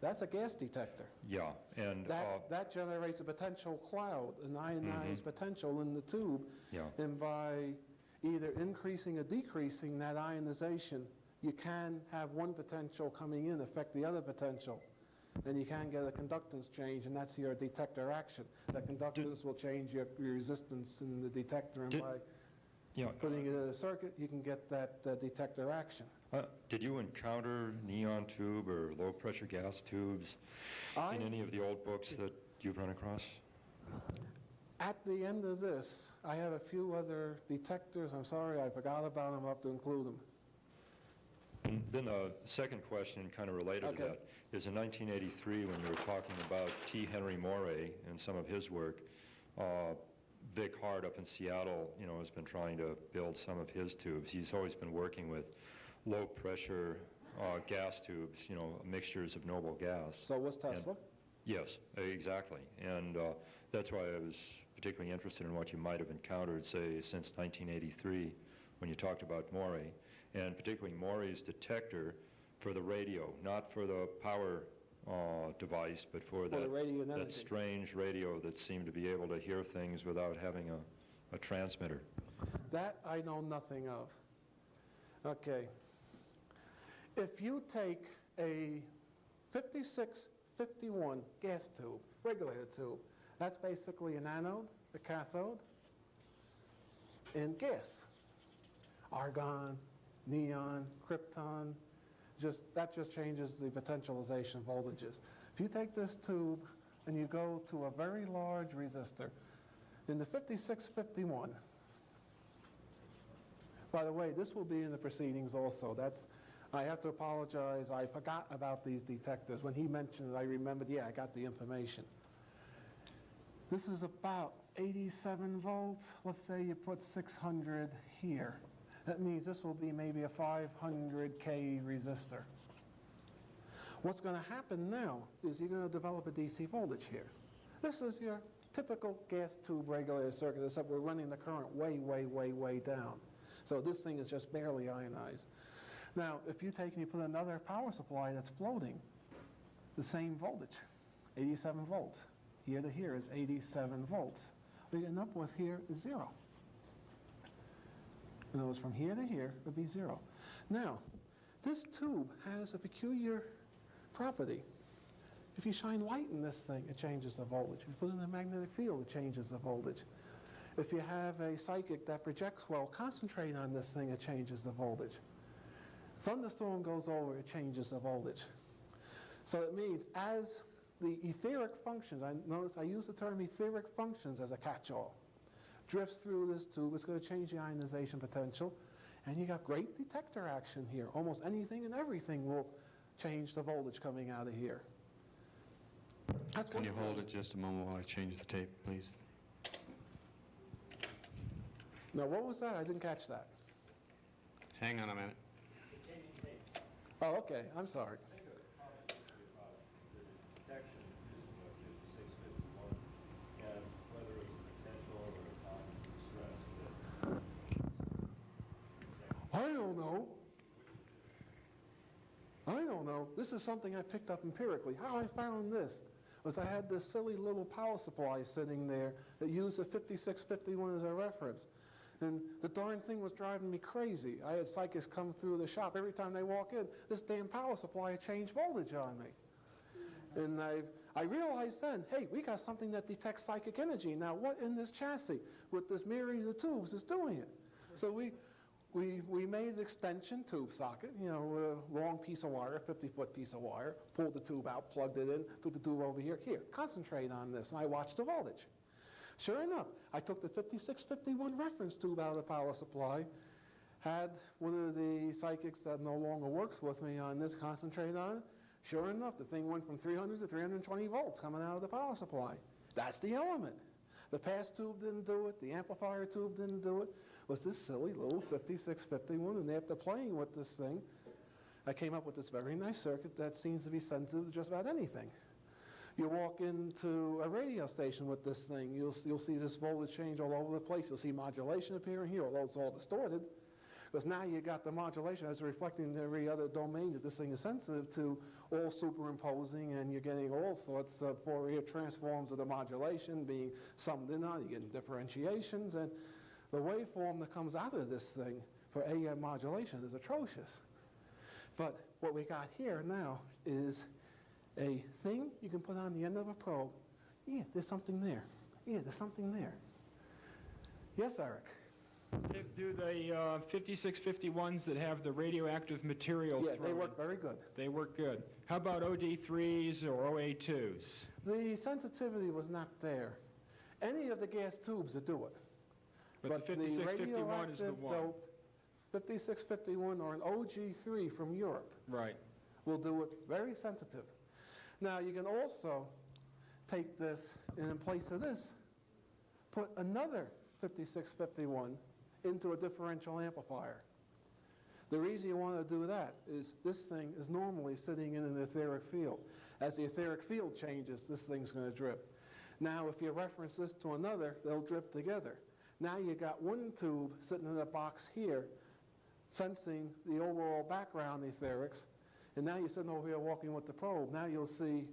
That's a gas detector. yeah, and That generates a potential cloud, an ionized potential in the tube. yeah. And by either increasing or decreasing that ionization, you can have one potential coming in affect the other potential. And you can get a conductance change, and that's your detector action. That conductance will change your resistance in the detector, and by Yeah. putting it in a circuit, you can get that detector action. Did you encounter neon tube or low-pressure gas tubes in any of the old books that you've run across? At the end of this, I have a few other detectors. I'm sorry, I forgot about them. I'll have to include them. And then the second question, kind of related to Okay. that, is in 1983, when you were talking about T. Henry Morey and some of his work, Vic Hart up in Seattle, has been trying to build some of his tubes. He's always been working with low-pressure gas tubes, mixtures of noble gas. So was Tesla? Yes, exactly. And that's why I was particularly interested in what you might have encountered, say, since 1983, when you talked about Morey, and particularly Morey's detector for the radio, not for the power device, but for the radio and that energy. strange radio that seemed to be able to hear things without having a transmitter. That I know nothing of. Okay. If you take a 5651 gas tube, regulator tube, that's basically an anode, a cathode, and gas. Argon, neon, krypton, that just changes the potentialization voltages. If you take this tube and you go to a very large resistor, in the 5651, by the way, this will be in the proceedings also. I have to apologize, I forgot about these detectors. When he mentioned it, I remembered, yeah, I got the information. This is about 87 volts. Let's say you put 600 here. That means this will be maybe a 500K resistor. What's going to happen now is you're going to develop a DC voltage here. This is your typical gas tube regulator circuit, except we're running the current way, way, way, way down. So this thing is just barely ionized. Now, if you take and you put another power supply that's floating, the same voltage, 87 volts. Here to here is 87 volts. What you end up with here is 0. In other words, from here to here would be 0. Now, this tube has a peculiar property. If you shine light in this thing, it changes the voltage. If you put it in a magnetic field, it changes the voltage. If you have a psychic that projects well, concentrate on this thing, it changes the voltage. Thunderstorm goes over, it changes the voltage. So it means as the etheric functions, notice I use the term etheric functions as a catch-all, drifts through this tube, it's going to change the ionization potential, and you got great detector action here. Almost anything and everything will change the voltage coming out of here. Can you hold it just a moment while I change the tape, please? Now, what was that? I didn't catch that. Hang on a minute. Oh, okay. I'm sorry. I think a comment should be about the detection using what is 651 and whether it's a potential or a time stress. I don't know. I don't know. This is something I picked up empirically. How I found this was I had this silly little power supply sitting there that used the 5651 as a reference. And the darn thing was driving me crazy. I had psychics come through the shop. Every time they walk in, this damn power supply changed voltage on me. And I realized then, hey, we got something that detects psychic energy. Now, what in this chassis with this myriad of tubes is doing it? So we made an extension tube socket, a long piece of wire, a 50-foot piece of wire, pulled the tube out, plugged it in, took the tube over here. Here, concentrate on this. And I watched the voltage. Sure enough, I took the 5651 reference tube out of the power supply, had one of the psychics that no longer works with me on this concentrate on it, Sure enough, the thing went from 300 to 320 volts coming out of the power supply. That's the element. The pass tube didn't do it. The amplifier tube didn't do it. It was this silly little 5651, and after playing with this thing, I came up with this very nice circuit that seems to be sensitive to just about anything. You walk into a radio station with this thing, you'll see this voltage change all over the place. You'll see modulation appearing here, although it's all distorted. Because now you got the modulation as reflecting every other domain that this thing is sensitive to, all superimposing, and you're getting all sorts of Fourier transforms of the modulation being summed in on. You're getting differentiations, and the waveform that comes out of this thing for AM modulation is atrocious. But what we got here now is a thing you can put on the end of a probe. Yeah, there's something there. Yeah, there's something there. Yes, Eric? Do the 5651s that have the radioactive material Yeah, thrown they in, work very good. they work good. How about OD3s or OA2s? The sensitivity was not there. Any of the gas tubes that do it. But the 5651 is the radioactive one. doped 5651 or an OG3 from Europe Right. will do it very sensitive. Now, you can also take this, and in place of this, put another 5651 into a differential amplifier. The reason you want to do that is this thing is normally sitting in an etheric field. As the etheric field changes, this thing's going to drift. Now, if you reference this to another, they'll drift together. Now you got one tube sitting in a box here, sensing the overall background etherics, and now you're sitting over here walking with the probe. Now you'll see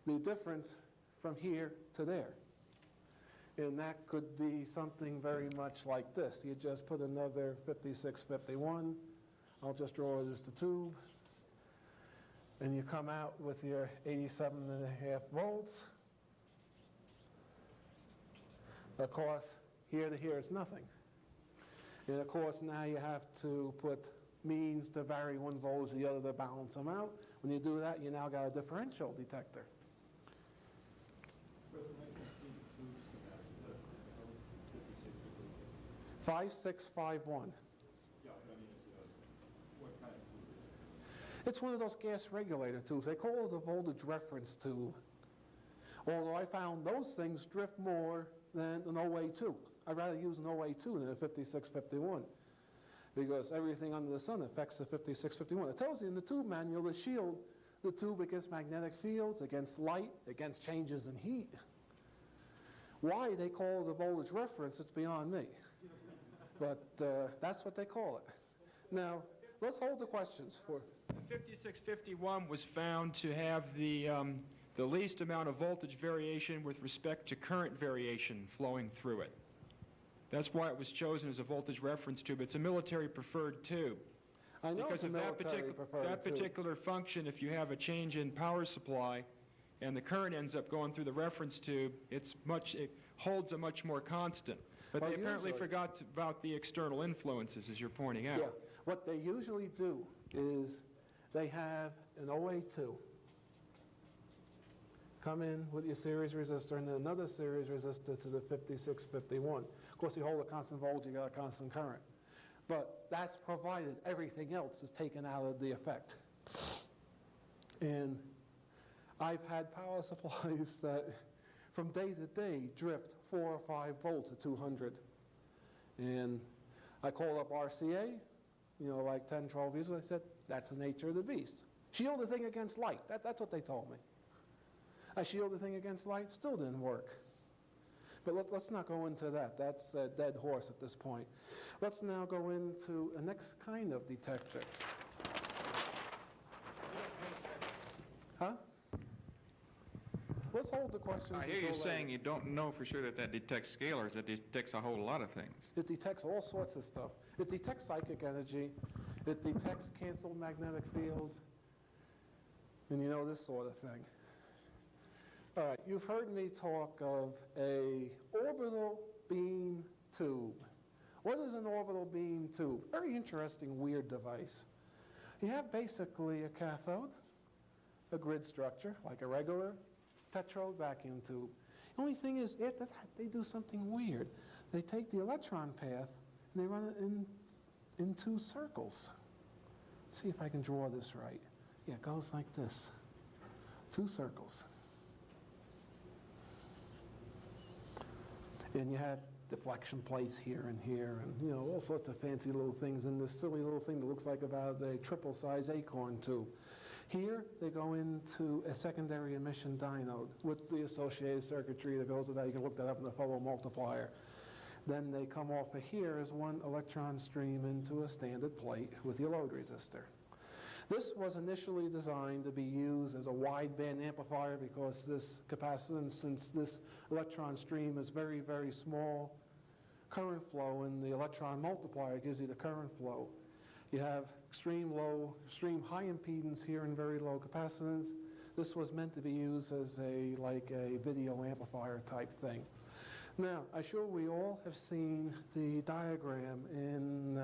the difference from here to there. And that could be something very much like this. You just put another 5651. I'll just draw this the tube. And you come out with your 87.5 volts. Of course, here to here is nothing. And of course, now you have to put means to vary one voltage or the other to balance them out. When you do that, you now got a differential detector. 5651. Yeah, I mean, what kind of tube is it? It's one of those gas regulator tubes. They call it a voltage reference tube. Although I found those things drift more than an OA2. I'd rather use an OA2 than a 5651 because everything under the sun affects the 5651. It tells you in the tube manual to shield the tube against magnetic fields, against light, against changes in heat. Why they call it a voltage reference, it's beyond me. But that's what they call it. Now, let's hold the questions for... The 5651 was found to have the least amount of voltage variation with respect to current variation flowing through it. That's why it was chosen as a voltage reference tube. It's a military preferred tube. I know Because it's a of military preferred that tube. particular function, if you have a change in power supply and the current ends up going through the reference tube, it holds a much more constant. But Well, they apparently usually- forgot about the external influences, as you're pointing out. Yeah. What they usually do is they have an OA2 come in with your series resistor and then another series resistor to the 5651. Of course, you hold a constant voltage, you got a constant current. But that's provided everything else is taken out of the effect. And I've had power supplies that from day to day drift 4 or 5 volts at 200. And I called up RCA, like 10, 12 years ago. I said, that's the nature of the beast. Shield the thing against light. That's what they told me. I shielded the thing against light, still didn't work. But let's not go into that. That's a dead horse at this point. Let's now go into a next kind of detector. Huh? Let's hold the questions. I hear until you later. saying you don't know for sure that that detects scalars, it detects a whole lot of things. It detects all sorts of stuff. It detects psychic energy. It detects canceled magnetic fields. And this sort of thing. All right, you've heard me talk of a orbital beam tube. What is an orbital beam tube? Very interesting, weird device. You have basically a cathode, a grid structure, like a regular tetrode vacuum tube. The only thing is, after that, they do something weird. They take the electron path and they run it in 2 circles. Let's see if I can draw this right. Yeah, it goes like this. 2 circles. And you have deflection plates here and here, and you know, all sorts of fancy little things, and this silly little thing that looks like about a triple-size acorn tube. Here, they go into a secondary emission diode with the associated circuitry that goes with that. You can look that up in the Folo multiplier. Then they come off of here as one electron stream into a standard plate with your load resistor. This was initially designed to be used as a wideband amplifier because this capacitance, since this electron stream is very, very small current flow, and the electron multiplier gives you the current flow. You have extreme high impedance here and very low capacitance. This was meant to be used as like a video amplifier type thing. Now, I'm sure we all have seen the diagram in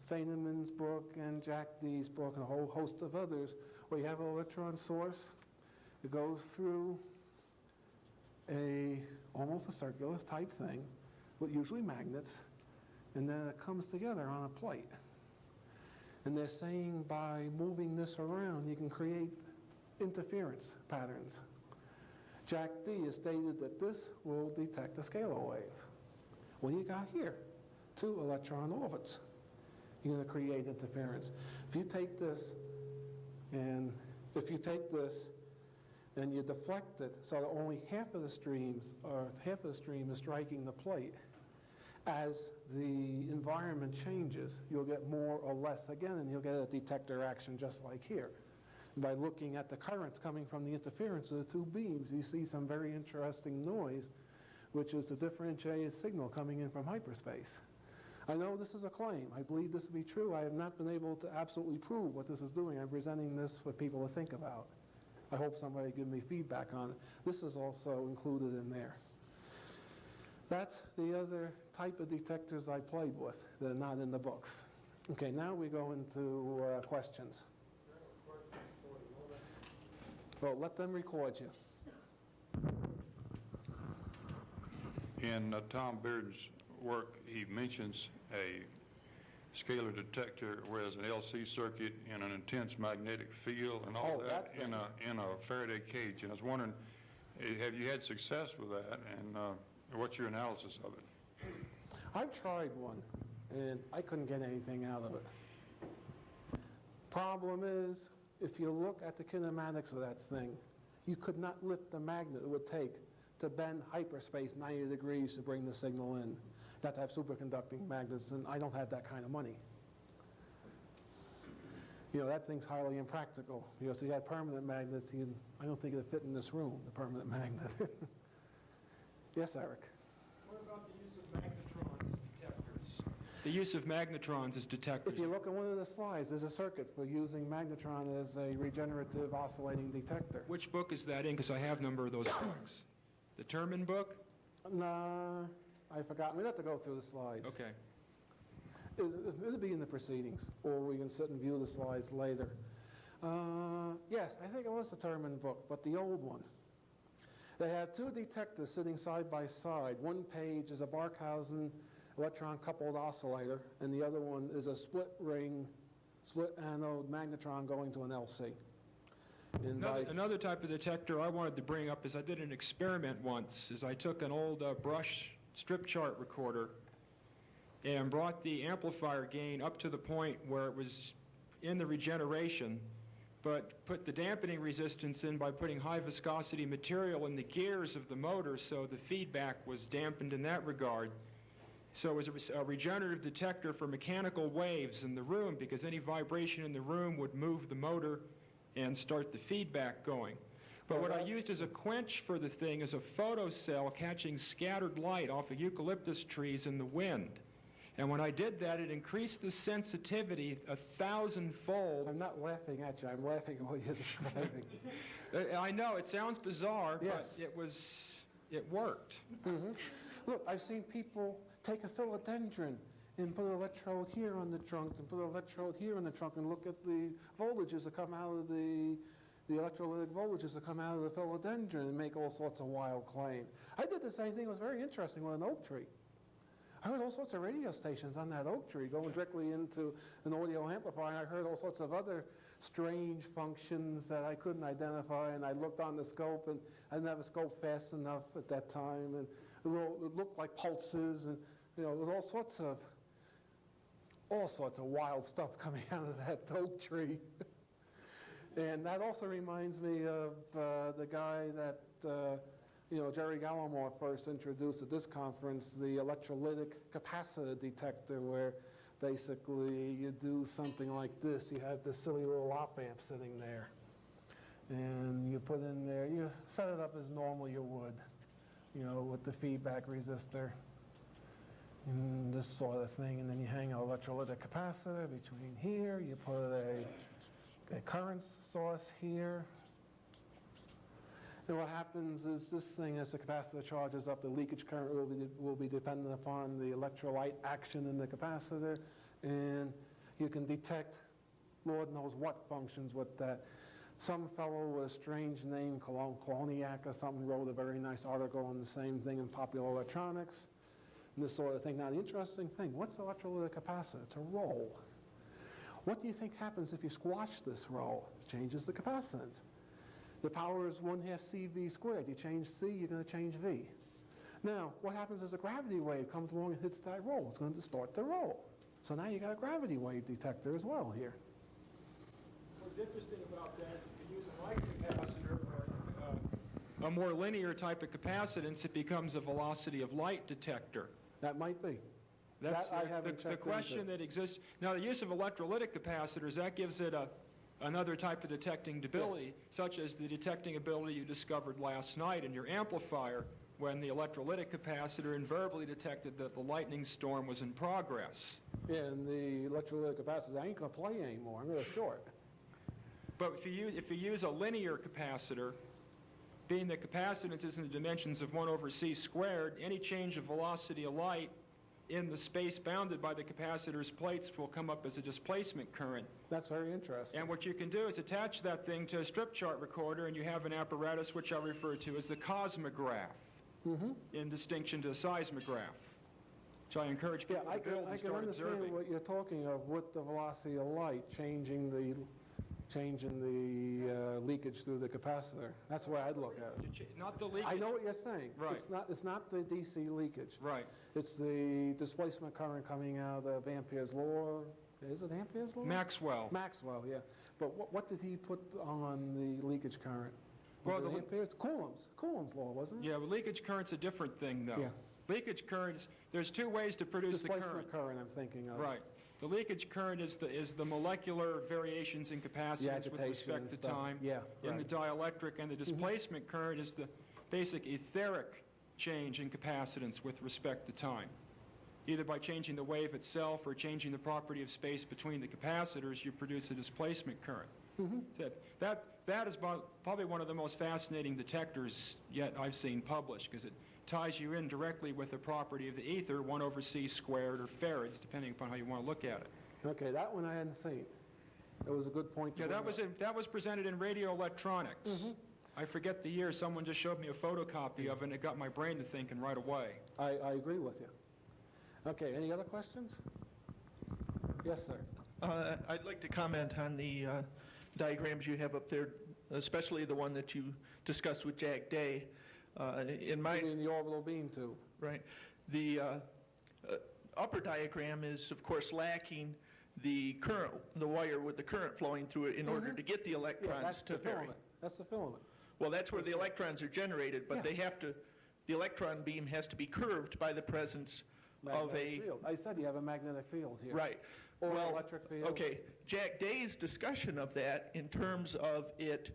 Feynman's book and Jack Dee's book and a whole host of others, where you have an electron source. It goes through almost a circular type thing with usually magnets, and then it comes together on a plate. And they're saying by moving this around, you can create interference patterns. Jack Dee has stated that this will detect a scalar wave. What do you got here? 2 electron orbits. You're going to create interference. If you take this and you deflect it so that only half of the stream is striking the plate, as the environment changes, you'll get more or less again, and you'll get a detector action just like here. By looking at the currents coming from the interference of the 2 beams, you see some very interesting noise, which is a differentiated signal coming in from hyperspace. I know this is a claim. I believe this to be true. I have not been able to absolutely prove what this is doing. I'm presenting this for people to think about. I hope somebody will give me feedback on it. This is also included in there. That's the other type of detectors I played with. They're not in the books. Okay, now we go into questions. Well, let them record you. In Tom Bearden's work, he mentions a scalar detector where there's an LC circuit and an intense magnetic field and all that in a Faraday cage. And I was wondering, have you had success with that, and what's your analysis of it? I've tried one, and I couldn't get anything out of it. Problem is, if you look at the kinematics of that thing, you could not lift the magnet it would take to bend hyperspace 90 degrees to bring the signal in. You have to have superconducting magnets, and I don't have that kind of money. You know, that thing's highly impractical. You know, so you had permanent magnets, I don't think it'd fit in this room, the permanent magnet. Yes, Eric? What about the use of magnetrons as detectors? The use of magnetrons as detectors. If you look at one of the slides, there's a circuit for using magnetron as a regenerative oscillating detector. Which book is that in? Because I have a number of those books. The Terman book? Nah, I forgot. We'd have to go through the slides. Okay. It'll be in the proceedings, or we can sit and view the slides later. Yes, I think it was the Terman book, but the old one. They had 2 detectors sitting side by side. One page is a Barkhausen electron-coupled oscillator, and the other one is a split-ring, split-anode magnetron going to an LC. Another type of detector I wanted to bring up is I did an experiment once, is I took an old brush strip chart recorder and brought the amplifier gain up to the point where it was in the regeneration, but put the dampening resistance in by putting high viscosity material in the gears of the motor, so the feedback was dampened in that regard. So it was a regenerative detector for mechanical waves in the room, because any vibration in the room would move the motor and start the feedback going. But what I used as a quench for the thing is a photocell catching scattered light off of eucalyptus trees in the wind. And when I did that, it increased the sensitivity 1,000-fold. I'm not laughing at you. I'm laughing at what you're describing. I know, it sounds bizarre, yes. But it worked. Mm-hmm. Look, I've seen people take a philodendron and put an electrode here on the trunk and put an electrode here on the trunk and look at the voltages that come out of the electrolytic voltages that come out of the philodendron and make all sorts of wild claims. I did the same thing. It was very interesting with an oak tree. I heard all sorts of radio stations on that oak tree going directly into an audio amplifier, and I heard all sorts of other strange functions that I couldn't identify, and I looked on the scope, and I didn't have a scope fast enough at that time, and it looked like pulses, and there was all sorts of wild stuff coming out of that oak tree. And that also reminds me of the guy that Jerry Gallimore first introduced at this conference, the electrolytic capacitor detector, where basically you do something like this. You have this silly little op amp sitting there, and you put in there, you set it up as normal you would, with the feedback resistor and this sort of thing, and then you hang an electrolytic capacitor between here, you put a current source here. And what happens is this thing, as the capacitor charges up, the leakage current will be dependent upon the electrolyte action in the capacitor, and you can detect Lord knows what functions with that. Some fellow with a strange name, Koloniak or something, wrote a very nice article on the same thing in Popular Electronics, and this sort of thing. Now, the interesting thing, what's the electrolytic capacitor? It's a roll. What do you think happens if you squash this roll? It changes the capacitance. The power is 1/2 CV squared. You change C, you're going to change V. Now, what happens is a gravity wave comes along and hits that roll. It's going to distort the roll. So now you got a gravity wave detector as well here. What's interesting about that is if you use a light capacitor or a more linear type of capacitance, it becomes a velocity of light detector. That might be. That's that I haven't the checked question into. that exists. Now, the use of electrolytic capacitors, that gives it another type of detecting ability, Yes. such as the detecting ability you discovered last night in your amplifier when the electrolytic capacitor invariably detected that the lightning storm was in progress. Yeah, and the electrolytic capacitor, I ain't going to play anymore. I'm going to short. But if you use a linear capacitor, being that capacitance is in the dimensions of 1/c squared, any change of velocity of light in the space bounded by the capacitor's plates will come up as a displacement current. That's very interesting. And what you can do is attach that thing to a strip chart recorder, and you have an apparatus which I refer to as the cosmograph, in distinction to a seismograph, which I encourage people to build and I can start understand observing. what you're talking of with the velocity of light changing the leakage through the capacitor. That's the way I'd look at it. Not the leakage. I know what you're saying. Right. It's not the DC leakage. Right. It's the displacement current coming out of Ampere's law. Is it Ampere's law? Maxwell. Maxwell, yeah. But what did he put on the leakage current? Was Well, it the Ampere's? Coulomb's law, wasn't it? Yeah, well, leakage current's a different thing, though. Yeah. Leakage currents, there's two ways to produce the current. Displacement current I'm thinking of. Right. The leakage current is the molecular variations in capacitance with agitation respect and to stuff. time Yeah, in the right. dielectric, and the displacement current is the basic etheric change in capacitance with respect to time. Either by changing the wave itself or changing the property of space between the capacitors, you produce a displacement current. So that is probably one of the most fascinating detectors yet I've seen published, because it ties you in directly with the property of the ether, 1/c squared, or farads, depending upon how you want to look at it. Okay, that one I hadn't seen. That was a good point to Yeah, bring up. that was presented in Radio Electronics. I forget the year. Someone just showed me a photocopy of it, and it got my brain to thinking right away. I agree with you. Okay, any other questions? Yes, sir. I'd like to comment on the diagrams you have up there, especially the one that you discussed with Jack Day. In my In the orbital beam tube. right, the upper diagram is, of course, lacking the current, the wire with the current flowing through it in order to get the Yeah, electrons that's to the vary. filament. That's the filament. Well, that's where the electrons are generated, but Yeah. they have to. The electron beam has to be curved by the presence of Magnetic a field. I said you have a magnetic field here. right. Or an Well, electric field. okay. Jack Day's discussion of that in terms of it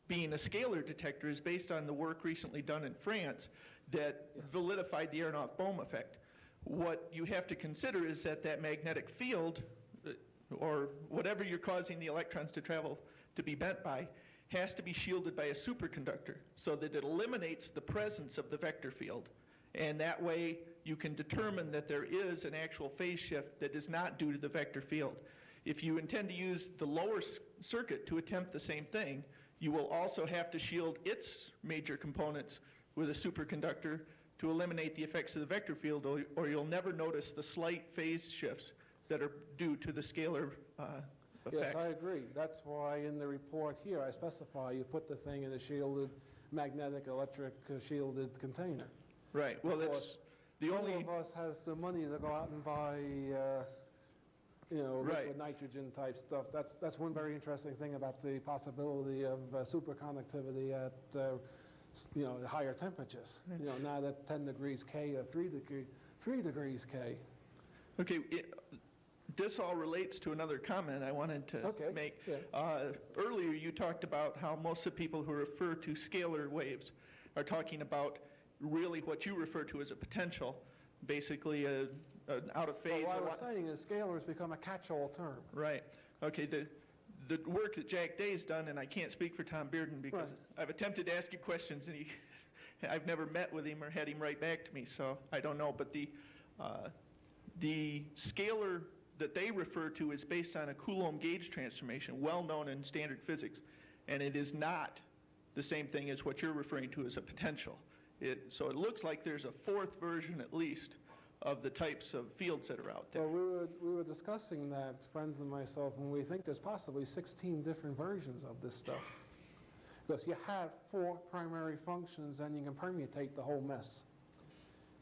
being a scalar detector is based on the work recently done in France that validified the Aronoff-Bohm effect. What you have to consider is that that magnetic field, or whatever you're causing the electrons to travel to be bent by, has to be shielded by a superconductor so that it eliminates the presence of the vector field. And that way you can determine that there is an actual phase shift that is not due to the vector field. If you intend to use the lower circuit to attempt the same thing, you will also have to shield its major components with a superconductor to eliminate the effects of the vector field, or you'll never notice the slight phase shifts that are due to the scalar effects. Yes, I agree. That's why in the report here, I specify you put the thing in a shielded, magnetic, electric shielded container. Right, well, that's Because the Who only, of us has the money to go out and buy, Right. liquid nitrogen type stuff? That's one very interesting thing about the possibility of superconductivity at, higher temperatures. Now that 10 degrees K or 3 degrees K. okay, this all relates to another comment I wanted to Okay, make. yeah. Earlier, you talked about how most of the people who refer to scalar waves are talking about really what you refer to as a potential, basically an out of phase. What I was saying is scalars become a catch-all term. Right. Okay. The work that Jack Day's done, and I can't speak for Tom Bearden because Right. I've attempted to ask you questions, and I've never met with him or had him write back to me, so I don't know. But the scalar that they refer to is based on a Coulomb gauge transformation, well known in standard physics, and it is not the same thing as what you're referring to as a potential. So it looks like there's a fourth version at least of the types of fields that are out there. Well, we were discussing that, friends and myself, and we think there's possibly 16 different versions of this stuff. Because you have 4 primary functions and you can permutate the whole mess.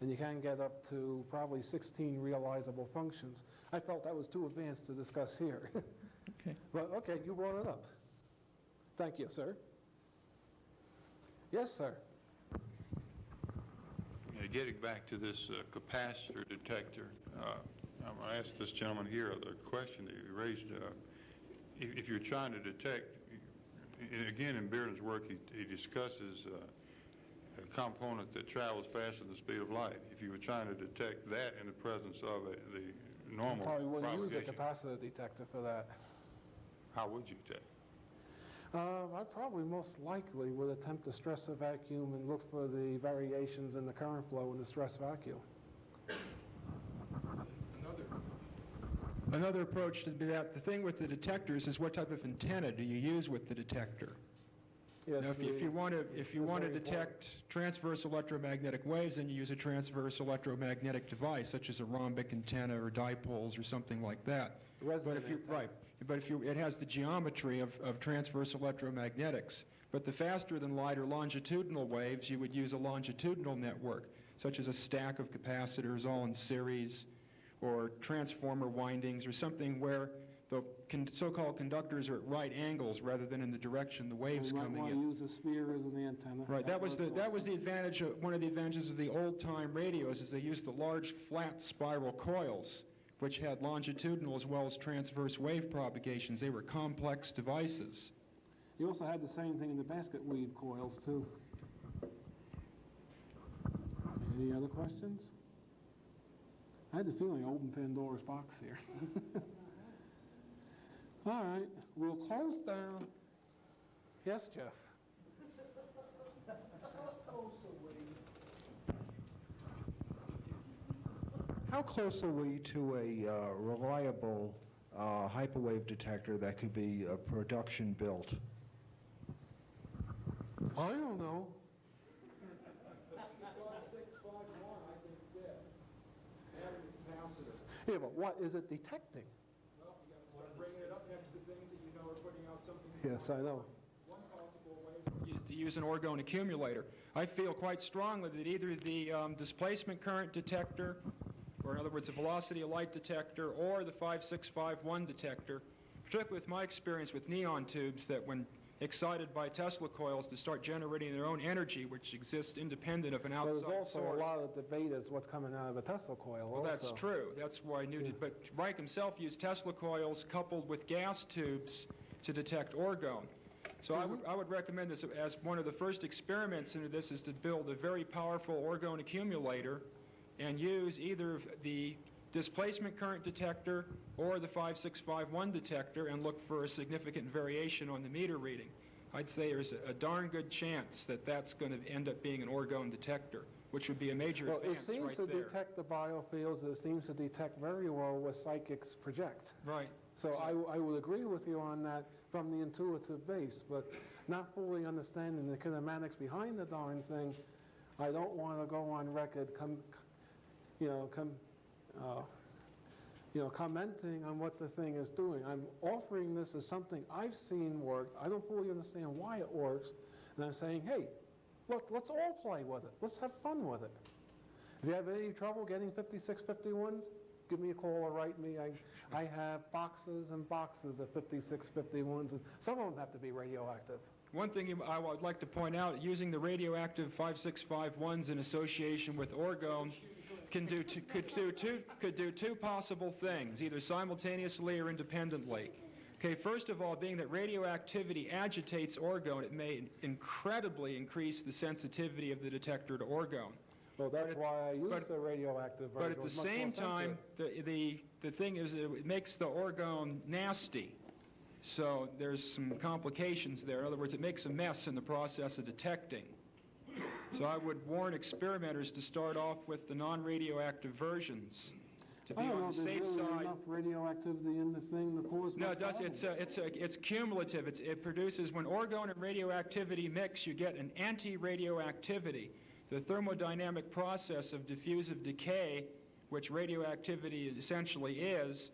And you can get up to probably 16 realizable functions. I felt that was too advanced to discuss here. Okay. But okay, you brought it up. Thank you, sir. Yes, sir. Getting back to this capacitor detector, I'm going to ask this gentleman here the question that you raised. If you're trying to detect, and again in Bearden's work he discusses a component that travels faster than the speed of light. If you were trying to detect that in the presence of the normal Probably wouldn't use a propagation, capacitor detector for that. how would you detect? I probably most likely would attempt to stress a vacuum and look for the variations in the current flow in the stress vacuum. Another approach to that, the thing with the detectors is what type of antenna do you use with the detector? Yes, Now, if you want to very detect transverse electromagnetic waves, then you use a transverse electromagnetic device, such as a rhombic antenna or dipoles or something like that. Resonant antenna. Right, but it has the geometry of transverse electromagnetics. But the faster than light or longitudinal waves, you would use a longitudinal network, such as a stack of capacitors all in series, or transformer windings, or something where the so-called conductors are at right angles rather than in the direction the waves You might coming want in. to use a sphere as an antenna. Right, that was the advantage of, one of the advantages of the old-time radios is they used the large flat spiral coils, which had longitudinal as well as transverse wave propagations. They were complex devices. You also had the same thing in the basket weave coils, too. Any other questions? I had the feeling I opened Pandora's box here. All right, we'll close down. Yes, Jeff? How close are we to a reliable hyperwave detector that could be production built? I don't know. Yeah, but what is it detecting? Well, you got to bring it up next to things that you know are putting out something. Yes, I know. One possible way is to use an orgone accumulator. I feel quite strongly that either the displacement current detector, or in other words, the velocity of light detector, or the 5651 detector, particularly with my experience with neon tubes, that when excited by Tesla coils to start generating their own energy, which exists independent of an Well, outside there's also source. a lot of debate as what's coming out of a Tesla coil. Well, that's also. true. That's why Newton. But Reich himself used Tesla coils coupled with gas tubes to detect orgone. So I would recommend this as one of the first experiments into this is to build a very powerful orgone accumulator and use either the displacement current detector or the 5651 detector and look for a significant variation on the meter reading. I'd say there's a darn good chance that that's going to end up being an orgone detector, which would be a major Well, it advance seems right to there. detect the biofields. It seems to detect very well what psychics project. Right. So I would agree with you on that from the intuitive base, but not fully understanding the kinematics behind the darn thing, I don't want to go on record commenting on what the thing is doing. I'm offering this as something I've seen work. I don't fully understand why it works. And I'm saying, hey, look, let's all play with it. Let's have fun with it. If you have any trouble getting 5651s, give me a call or write me. I have boxes and boxes of 5651s, and some of them have to be radioactive. One thing I would like to point out, using the radioactive 5651s in association with orgone could do two possible things, either simultaneously or independently. Okay, first of all, being that radioactivity agitates orgone, it may incredibly increase the sensitivity of the detector to orgone. Well, that's why I use the radioactive version. But at the same time, the thing is that it makes the orgone nasty. So there's some complications there. In other words, it makes a mess in the process of detecting. So I would warn experimenters to start off with the non-radioactive versions to be on the safe side. Really enough radioactivity in the thing to cause no, it does. It's cumulative. It produces, when orgone and radioactivity mix, you get an anti-radioactivity. The thermodynamic process of diffusive decay, which radioactivity essentially is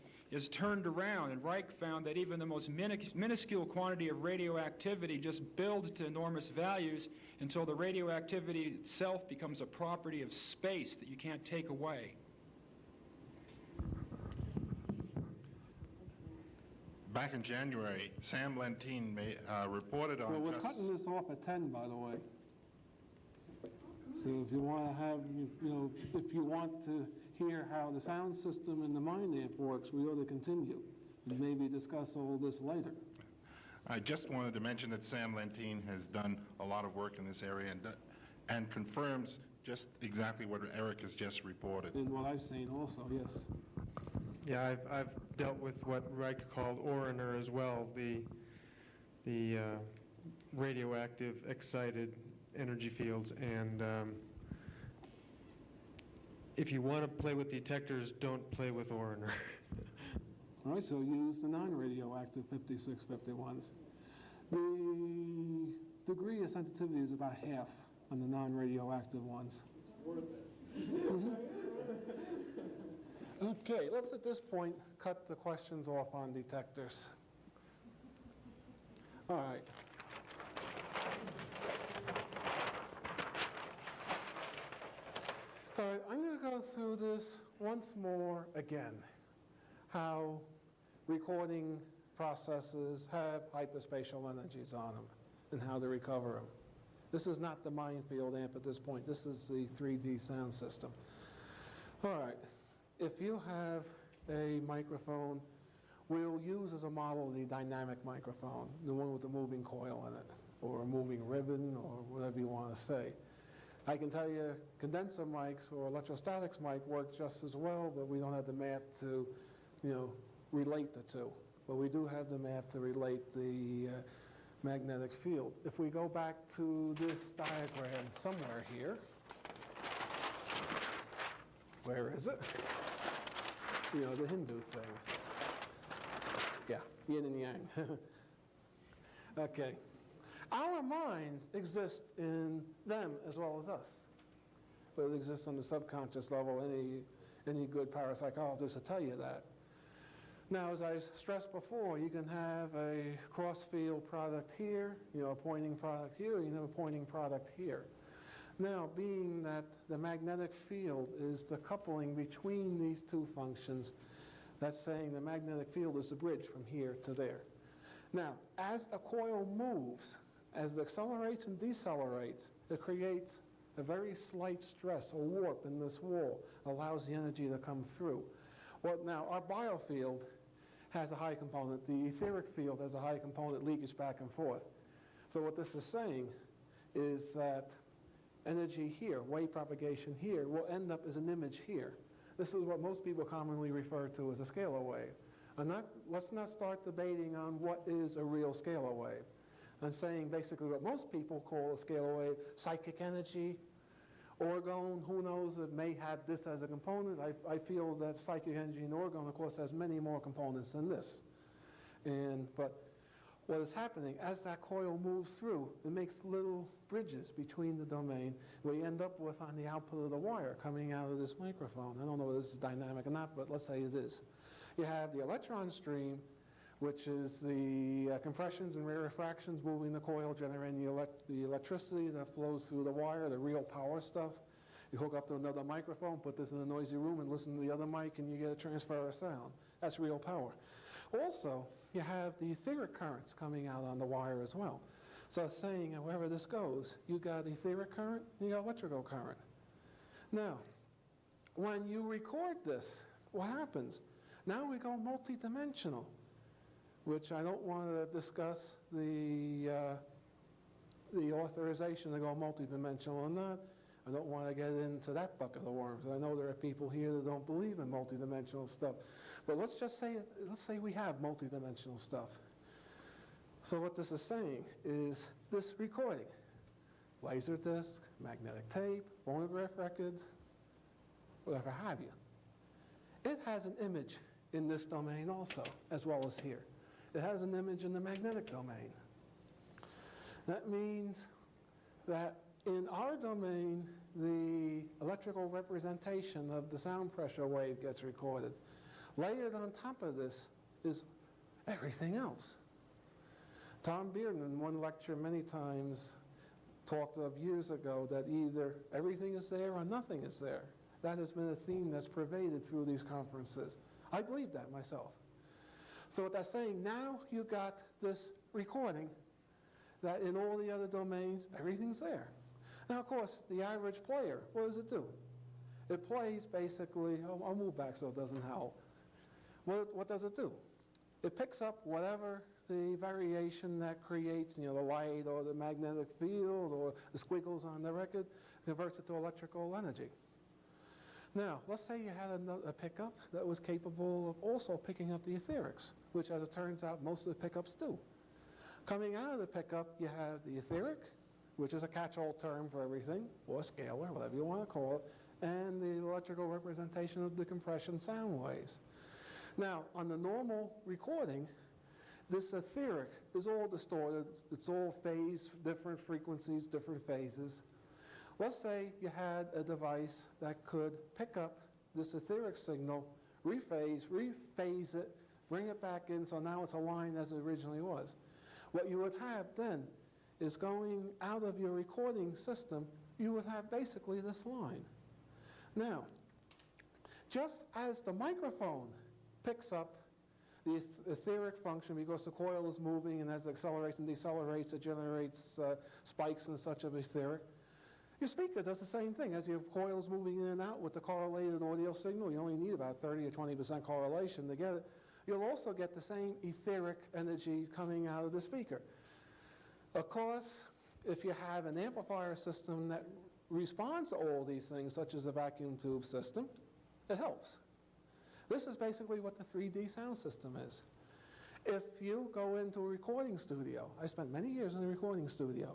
turned around, and Reich found that even the most minuscule quantity of radioactivity just builds to enormous values until the radioactivity itself becomes a property of space that you can't take away. Back in January, Sam Lentine reported on... Well, we're cutting this off at 10, by the way. So if you want to have, if you want to hear how the sound system in the mind amp works, we ought to continue and maybe discuss all this later. I just wanted to mention that Sam Lentine has done a lot of work in this area and confirms just exactly what Eric has just reported. And what I've seen also, yes. Yeah, I've dealt with what Reich called Oriner as well, the radioactive excited energy fields, and if you want to play with detectors, don't play with Oriner. All right, so use the non-radioactive 5651s. The degree of sensitivity is about half on the non-radioactive ones. Worth it. Okay, let's at this point cut the questions off on detectors. All right. All right, I'm going to go through this once more again, how recording processes have hyperspatial energies on them and how to recover them. This is not the minefield amp at this point. This is the 3D sound system. All right, if you have a microphone, we'll use as a model the dynamic microphone, the one with the moving coil in it, or a moving ribbon, or whatever you want to say. I can tell you condenser mics or electrostatics mic work just as well, but we don't have the math to, relate the two. But we do have the math to relate the magnetic field. If we go back to this diagram somewhere here, where is it? The Hindu thing. Yeah, yin and yang. Okay. Our minds exist in them as well as us. But it exists on the subconscious level. Any good parapsychologist will tell you that. Now, as I stressed before, you can have a cross-field product here, a pointing product here, you have a pointing product here. Now, being that the magnetic field is the coupling between these two functions, that's saying the magnetic field is the bridge from here to there. Now, as a coil moves, as it accelerates and decelerates, it creates a very slight stress or warp in this wall, allows the energy to come through. Well, now, our biofield has a high component. The etheric field has a high component leakage back and forth. So what this is saying is that energy here, wave propagation here, will end up as an image here. This is what most people commonly refer to as a scalar wave. Let's not start debating on what is a real scalar wave. I'm saying basically what most people call a scalar wave, psychic energy, orgone, who knows, it may have this as a component. I feel that psychic energy in orgone, of course, has many more components than this. But what is happening as that coil moves through, it makes little bridges between the domain where you end up with on the output of the wire coming out of this microphone. I don't know whether this is dynamic or not, but let's say it is. You have the electron stream, which is the compressions and rarefactions moving the coil, generating the electricity that flows through the wire, the real power stuff. You hook up to another microphone, put this in a noisy room, and listen to the other mic, and you get a transfer of sound. That's real power. Also, you have the etheric currents coming out on the wire as well. So it's saying, wherever this goes, you got etheric current, you got electrical current. Now, when you record this, what happens? Now we go multidimensional, which I don't want to discuss the authorization to go multidimensional or not. I don't want to get into that bucket of worms. I know there are people here that don't believe in multidimensional stuff. But let's say we have multidimensional stuff. So what this is saying is this recording, laser disc, magnetic tape, phonograph records, whatever have you. It has an image in this domain also, as well as here. It has an image in the magnetic domain. That means that in our domain, the electrical representation of the sound pressure wave gets recorded. Layered on top of this is everything else. Tom Bearden, in one lecture many times, talked of years ago that either everything is there or nothing is there. That has been a theme that's pervaded through these conferences. I believe that myself. So what that's saying, now you got this recording that in all the other domains, everything's there. Now, of course, the average player, what does it do? It plays basically, I'll move back so it doesn't howl. What does it do? It picks up whatever the variation that creates, the light or the magnetic field or the squiggles on the record, converts it to electrical energy. Now, let's say you had a pickup that was capable of also picking up the etherics, which, as it turns out, most of the pickups do. Coming out of the pickup, you have the etheric, which is a catch-all term for everything, or scalar, whatever you want to call it, and the electrical representation of the compression sound waves. Now, on the normal recording, this etheric is all distorted. It's all phase, different frequencies, different phases. Let's say you had a device that could pick up this etheric signal, rephase it, bring it back in, so now it's aligned as it originally was. What you would have then is going out of your recording system, you would have basically this line. Now, just as the microphone picks up the etheric function because the coil is moving, and as it accelerates and decelerates, it generates spikes and such of etheric. Your speaker does the same thing. As your coil is moving in and out with the correlated audio signal, you only need about 30 or 20% correlation to get it. You'll also get the same etheric energy coming out of the speaker. Of course, if you have an amplifier system that responds to all these things, such as a vacuum tube system, it helps. This is basically what the 3D sound system is. If you go into a recording studio, I spent many years in a recording studio,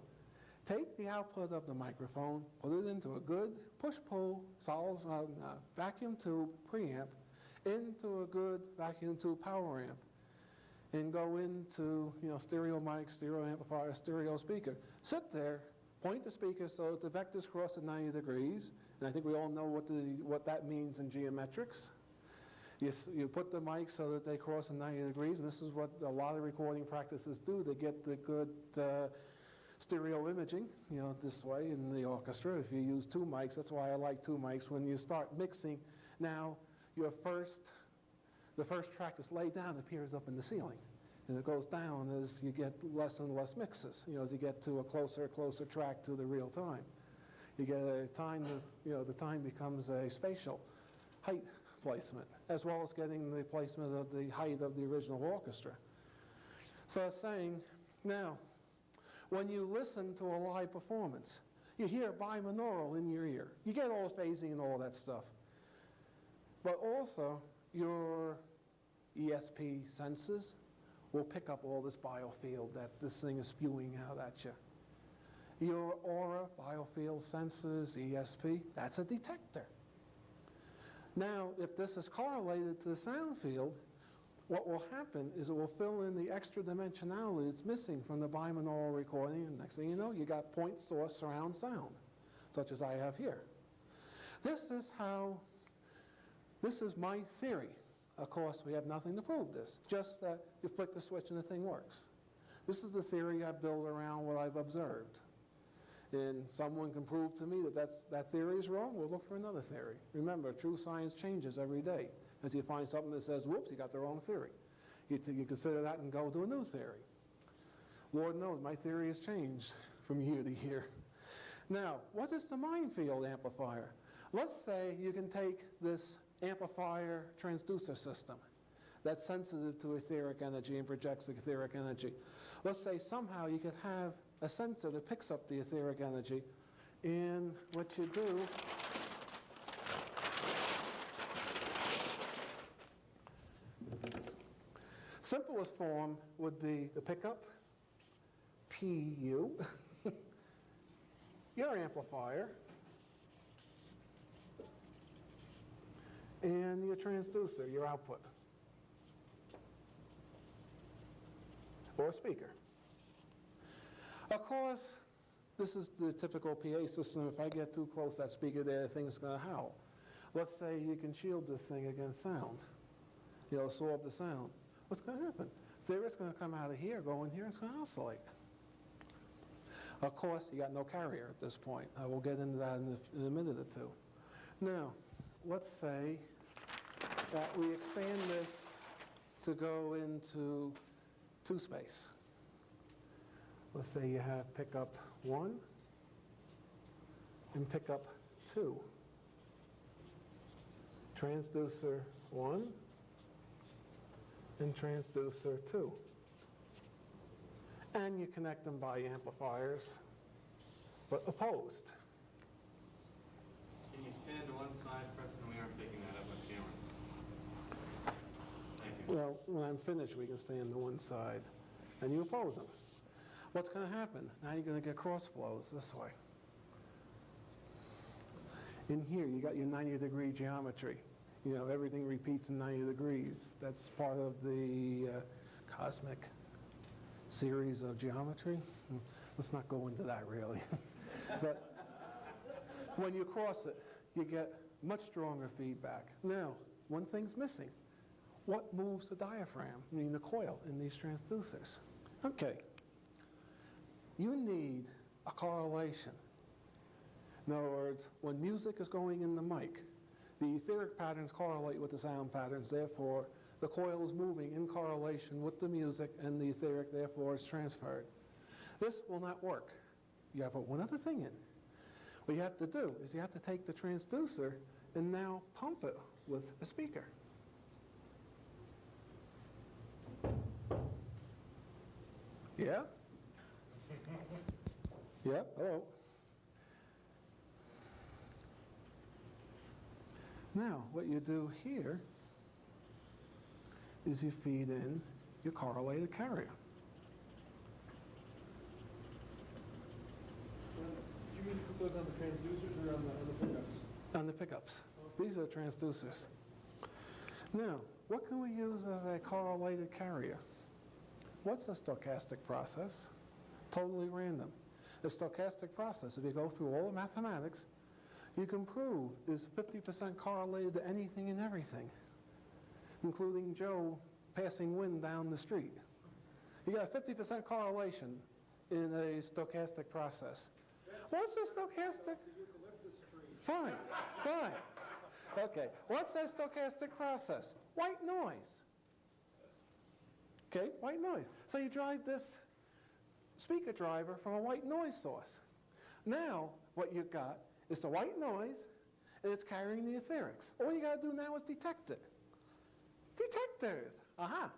take the output of the microphone, put it into a good push-pull vacuum tube preamp, into a good vacuum tube power amp, and go into stereo mic, stereo amplifier, stereo speaker. Sit there, point the speaker so that the vectors cross at 90 degrees, and I think we all know what that means in geometrics. You put the mic so that they cross at 90 degrees, and this is what a lot of recording practices do to get the good stereo imaging, this way in the orchestra. If you use two mics, that's why I like two mics. When you start mixing, now the first track that's laid down appears up in the ceiling, and it goes down as you get less and less mixes. As you get to a closer track to the real time, you get a time that the time becomes a spatial height placement, as well as getting the placement of the height of the original orchestra. So it's saying, now, when you listen to a live performance, you hear binaural in your ear. You get all phasing and all that stuff. But also, your ESP senses will pick up all this biofield that this thing is spewing out at you. Your aura, biofield sensors, ESP, that's a detector. Now, if this is correlated to the sound field, what will happen is it will fill in the extra dimensionality that's missing from the binaural recording, and next thing you know, you got point source surround sound, such as I have here. This is my theory. Of course, we have nothing to prove this, just that you flick the switch and the thing works. This is the theory I build around what I've observed. And someone can prove to me that that theory is wrong, we'll look for another theory. Remember, true science changes every day. As you find something that says, whoops, you got the wrong theory. You consider that and go to a new theory. Lord knows, my theory has changed from year to year. Now, what is the mind field amplifier? Let's say you can take this amplifier transducer system that's sensitive to etheric energy and projects etheric energy. Let's say somehow you could have a sensor that picks up the etheric energy, and what you do simplest form would be the pickup, PU, your amplifier, and your transducer, your output, or speaker. Of course, this is the typical PA system. If I get too close to that speaker there, the thing's going to howl. Let's say you can shield this thing against sound, absorb the sound. What's going to happen? Theory's going to come out of here, go in here, it's going to oscillate. Of course, you got no carrier at this point. I will get into that in a minute or two. Now, let's say that we expand this to go into two-space. Let's say you have pickup 1 and pickup 2. Transducer 1 and transducer 2. And you connect them by amplifiers, but opposed. Can you stand to one side, Preston? We aren't picking that up on camera. Thank you. Well, when I'm finished, we can stand to one side, and you oppose them. What's going to happen? Now you're going to get cross flows this way. In here, you got your 90-degree geometry. Everything repeats in 90 degrees. That's part of the cosmic series of geometry. Let's not go into that, really. But when you cross it, you get much stronger feedback. Now, one thing's missing. What moves the diaphragm, the coil, in these transducers? Okay. You need a correlation. In other words, when music is going in the mic, the etheric patterns correlate with the sound patterns. Therefore, the coil is moving in correlation with the music, and the etheric, therefore, is transferred. This will not work. You have to put one other thing in. What you have to do is you have to take the transducer and now pump it with a speaker. Yeah? Yeah? Hello? Now, what you do here is you feed in your correlated carrier. Do you mean to put those on the transducers or on the pickups? On the pickups. These are transducers. Now, what can we use as a correlated carrier? What's a stochastic process? Totally random. The stochastic process, if you go through all the mathematics, you can prove is 50% correlated to anything and everything, including Joe passing wind down the street. You got a 50% correlation in a stochastic process. What's a stochastic? Fine, fine. Okay, what's a stochastic process? White noise. Okay, white noise. So you drive this speaker driver from a white noise source. Now, what you've got is the white noise, and it's carrying the etherics. All you got to do now is detect it. Detectors. Aha.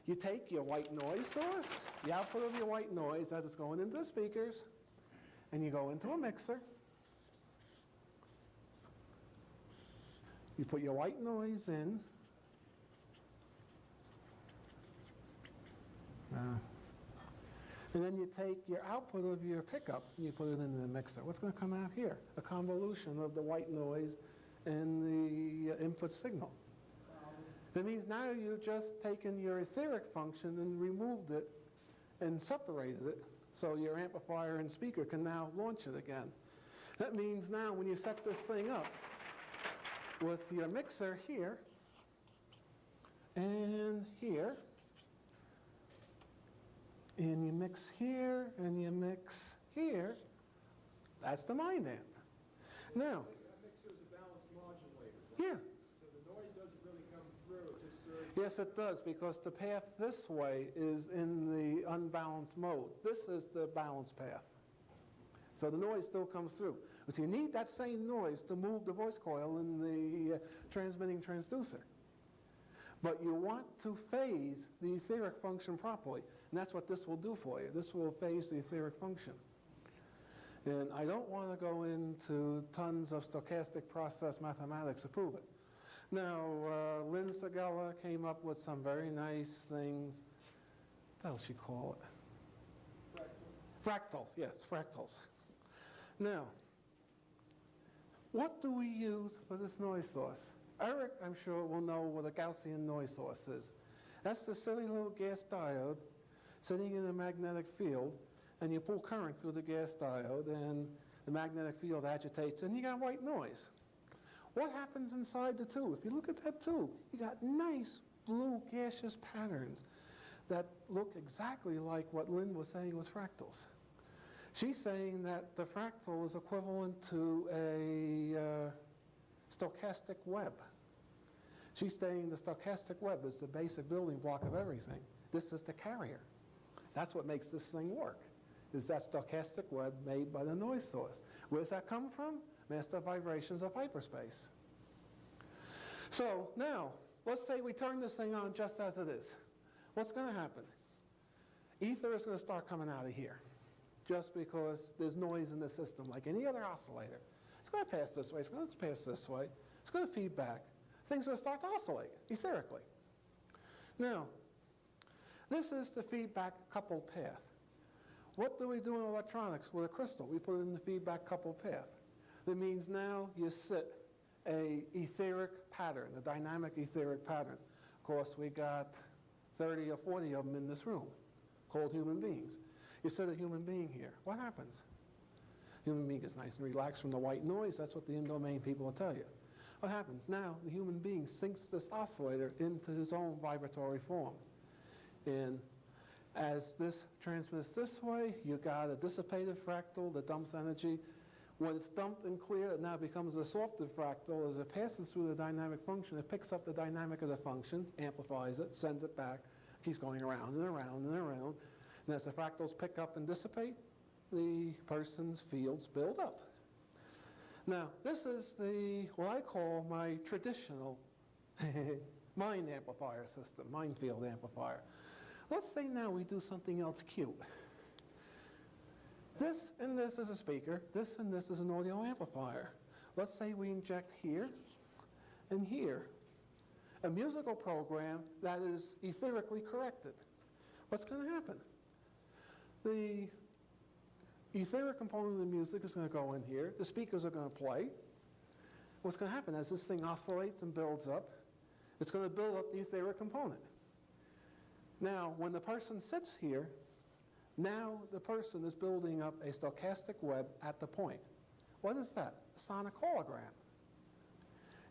You take your white noise source, the output of your white noise as it's going into the speakers, and you go into a mixer. You put your white noise in. And then you take your output of your pickup and you put it into the mixer. What's going to come out here? A convolution of the white noise and the input signal. That means now you've just taken your etheric function and removed it and separated it, so your amplifier and speaker can now launch it again. That means now when you set this thing up with your mixer here and here, and you mix here and you mix here, that's the mind amp. Now, That mixer is a balanced modulator. yeah. So the noise doesn't really come through, it just serves. Yes, it does, because the path this way is in the unbalanced mode. This is the balanced path. So the noise still comes through. But you need that same noise to move the voice coil in the transmitting transducer. But you want to phase the etheric function properly, and that's what this will do for you. This will phase the etheric function. And I don't want to go into tons of stochastic process mathematics to prove it. Now, Lynn Segella came up with some very nice things. What else she call it? Fractals, yes, fractals. Now, what do we use for this noise source? Eric, I'm sure, will know what a Gaussian noise source is. That's the silly little gas diode sitting in a magnetic field, and you pull current through the gas diode, and the magnetic field agitates, and you got white noise. What happens inside the tube? If you look at that tube, you got nice blue gaseous patterns that look exactly like what Lynn was saying was fractals. She's saying that the fractal is equivalent to a stochastic web. She's saying the stochastic web is the basic building block of everything. This is the carrier. That's what makes this thing work, is that stochastic web made by the noise source. Where does that come from? Master vibrations of hyperspace. So now, let's say we turn this thing on just as it is. What's going to happen? Ether is going to start coming out of here, just because there's noise in the system, like any other oscillator. It's going to pass this way, it's going to pass this way, it's going to feed back. Things are going to start to oscillate etherically. Now, this is the feedback coupled path. What do we do in electronics with a crystal? We put it in the feedback coupled path. That means now you sit a etheric pattern, a dynamic etheric pattern. Of course, we got 30 or 40 of them in this room, called human beings. You sit a human being here. What happens? Human being gets nice and relaxed from the white noise. That's what the in-domain people will tell you. What happens? Now, the human being sinks this oscillator into his own vibratory form. And as this transmits this way, you got a dissipative fractal that dumps energy. When it's dumped and clear, it now becomes a sorptive fractal. As it passes through the dynamic function, it picks up the dynamic of the function, amplifies it, sends it back, keeps going around and around and around. And as the fractals pick up and dissipate, the person's fields build up. Now, this is what I call my traditional mind amplifier system, mind field amplifier. Let's say now we do something else cute. This and this is a speaker, this and this is an audio amplifier. Let's say we inject here and here a musical program that is etherically corrected. What's going to happen? The etheric component of the music is going to go in here. The speakers are going to play. What's going to happen as this thing oscillates and builds up, it's going to build up the etheric component. Now, when the person sits here, now the person is building up a stochastic web at the point. What is that? A sonic hologram.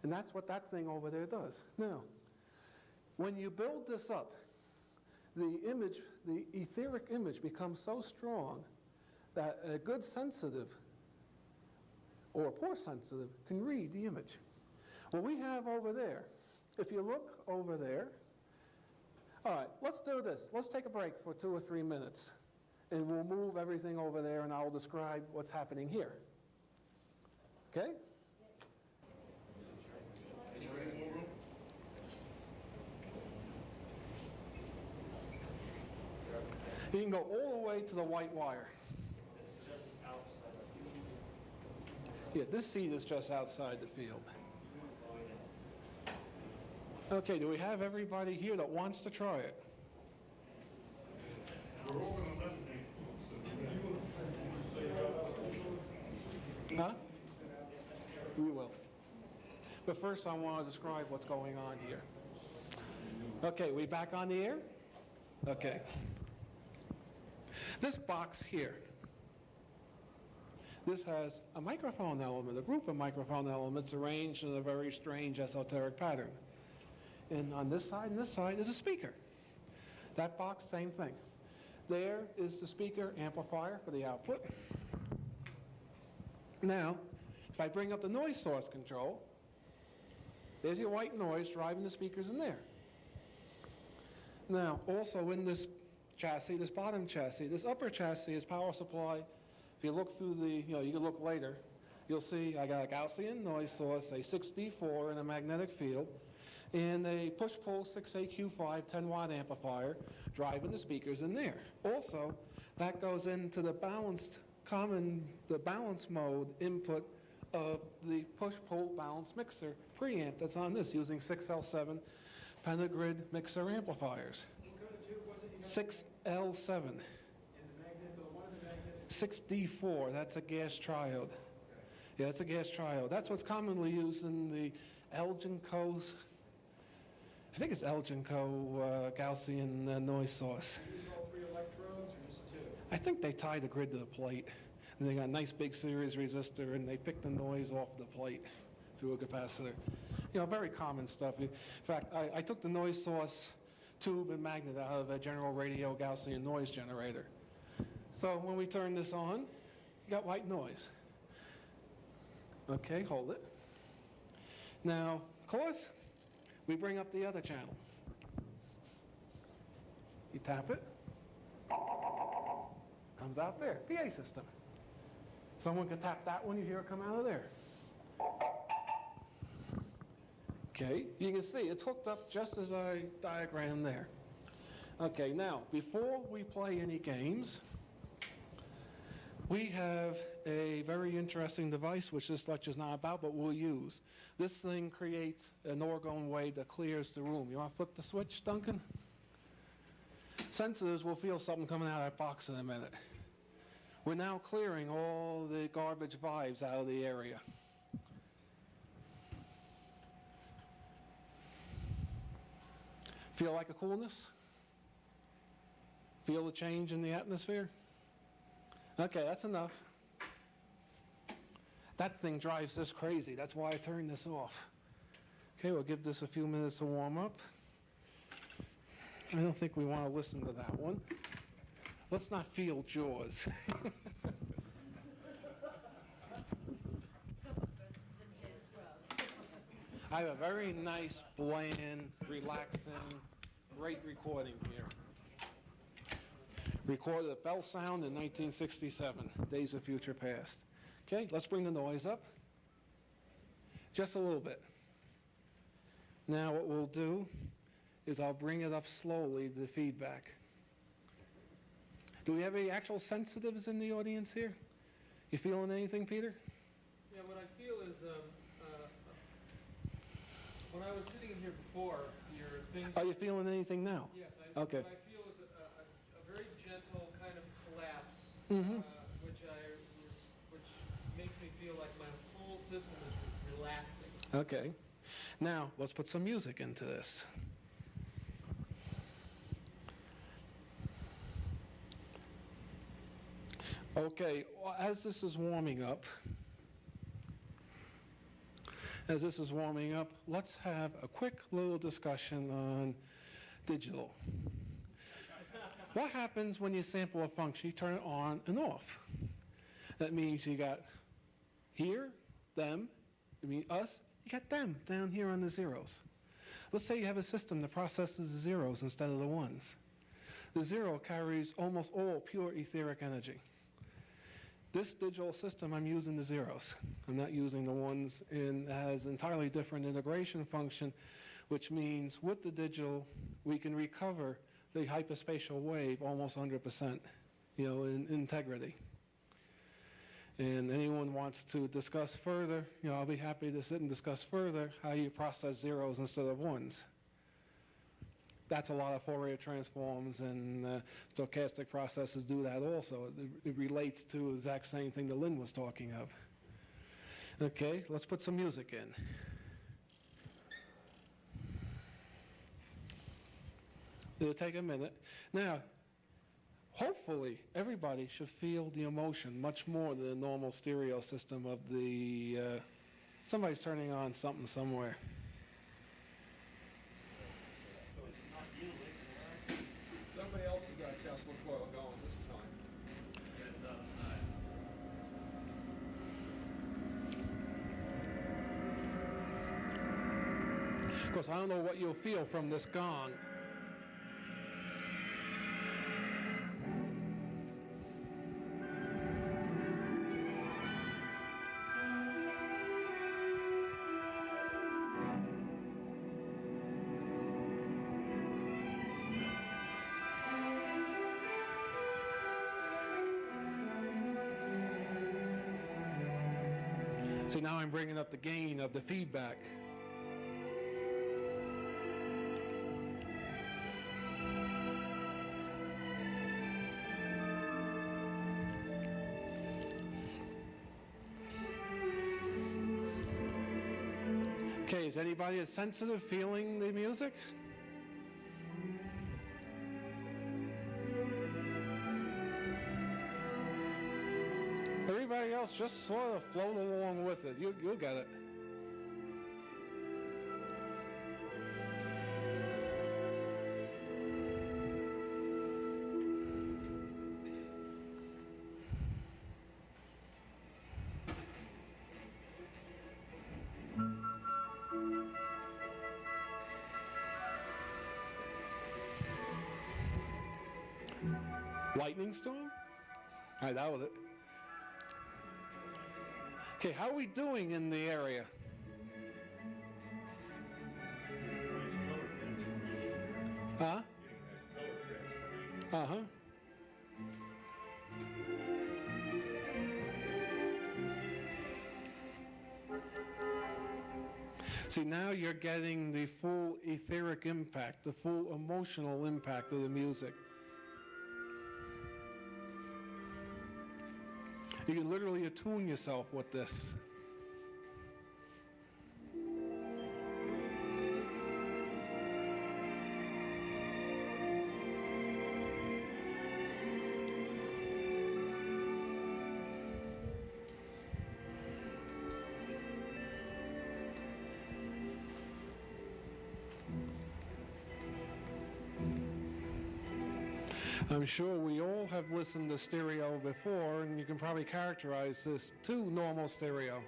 And that's what that thing over there does. Now, when you build this up, the etheric image becomes so strong that a good sensitive or a poor sensitive can read the image. What we have over there, if you look over there, all right, let's do this. Let's take a break for 2 or 3 minutes, and we'll move everything over there, and I'll describe what's happening here. Okay? You can go all the way to the white wire. Yeah, this seat is just outside the field. Okay, do we have everybody here that wants to try it? Huh? We will. But first I want to describe what's going on here. Okay, we back on the air? Okay. This box here, this has a microphone element, a group of microphone elements arranged in a very strange esoteric pattern. And on this side and this side is a speaker. That box, same thing. There is the speaker amplifier for the output. Now, if I bring up the noise source control, there's your white noise driving the speakers in there. Now, also in this chassis, this bottom chassis, this upper chassis is power supply. If you look through the, you can look later, you'll see I got a Gaussian noise source, a 6D4 and a magnetic field, and a push-pull 6AQ5 10-watt amplifier driving the speakers in there. Also, that goes into the balance mode input of the push-pull balance mixer preamp that's on this using 6L7 Pentagrid mixer amplifiers. 6L7. 6D4, that's a gas triode. Yeah, it's a gas triode. That's what's commonly used in the Elgin Co.'s, I think it's Elgin Co. Gaussian noise source. Use all 3 electrodes or just 2? I think they tie the grid to the plate. And they got a nice big series resistor, and they pick the noise off the plate through a capacitor. Very common stuff. In fact, I took the noise source tube and magnet out of a General Radio Gaussian noise generator. So when we turn this on, you got white noise. Okay, hold it. Now, of course, we bring up the other channel. You tap it. Comes out there, PA system. Someone can tap that one, you hear it come out of there. Okay, you can see it's hooked up just as I diagrammed there. Okay, now, before we play any games, we have a very interesting device, which this lecture's not about, but we'll use. This thing creates an orgone wave that clears the room. You want to flip the switch, Duncan? Sensors will feel something coming out of that box in a minute. We're now clearing all the garbage vibes out of the area. Feel like a coolness? Feel the change in the atmosphere? Okay, that's enough. That thing drives this crazy. That's why I turned this off. Okay, we'll give this a few minutes to warm up. I don't think we want to listen to that one. Let's not feel Jaws. I have a very nice, bland, relaxing, great recording here. Recorded at Bell Sound in 1967, Days of Future Past. Okay, let's bring the noise up. Just a little bit. Now what we'll do is I'll bring it up slowly, the feedback. Do we have any actual sensitives in the audience here? You feeling anything, Peter? Yeah, what I feel is, when I was sitting in here before, your things... Are you feeling anything now? Yes, okay. What I feel is a very gentle kind of collapse, which makes me feel like my whole system is relaxing. Okay. Now, let's put some music into this. Okay, as this is warming up, let's have a quick little discussion on digital. What happens when you sample a function? You turn it on and off. That means you got here, them, us, you got them down here on the zeros. Let's say you have a system that processes the zeros instead of the ones. The zero carries almost all pure etheric energy. This digital system, I'm using the zeros. I'm not using the ones, and it has entirely different integration function, which means with the digital, we can recover the hyperspatial wave almost 100%, in integrity. And anyone wants to discuss further, I'll be happy to sit and discuss further how you process zeros instead of ones. That's a lot of Fourier transforms, and stochastic processes do that also. It relates to the exact same thing that Lynn was talking of. Okay, let's put some music in. It'll take a minute. Now, hopefully, everybody should feel the emotion much more than the normal stereo system of the, somebody's turning on something somewhere. Somebody else has got a Tesla coil going this time. It's outside. Of course, I don't know what you'll feel from this gong. See, now I'm bringing up the gain of the feedback. Okay, is anybody as sensitive feeling the music? Everybody else just sort of float along with it. You'll get it. Lightning storm? All right, that was it. Okay, how are we doing in the area? Huh? Uh-huh. See, now you're getting the full etheric impact, the full emotional impact of the music. You can literally attune yourself with this. I'm sure we all have listened to stereo before, and you can probably characterize this to normal stereo.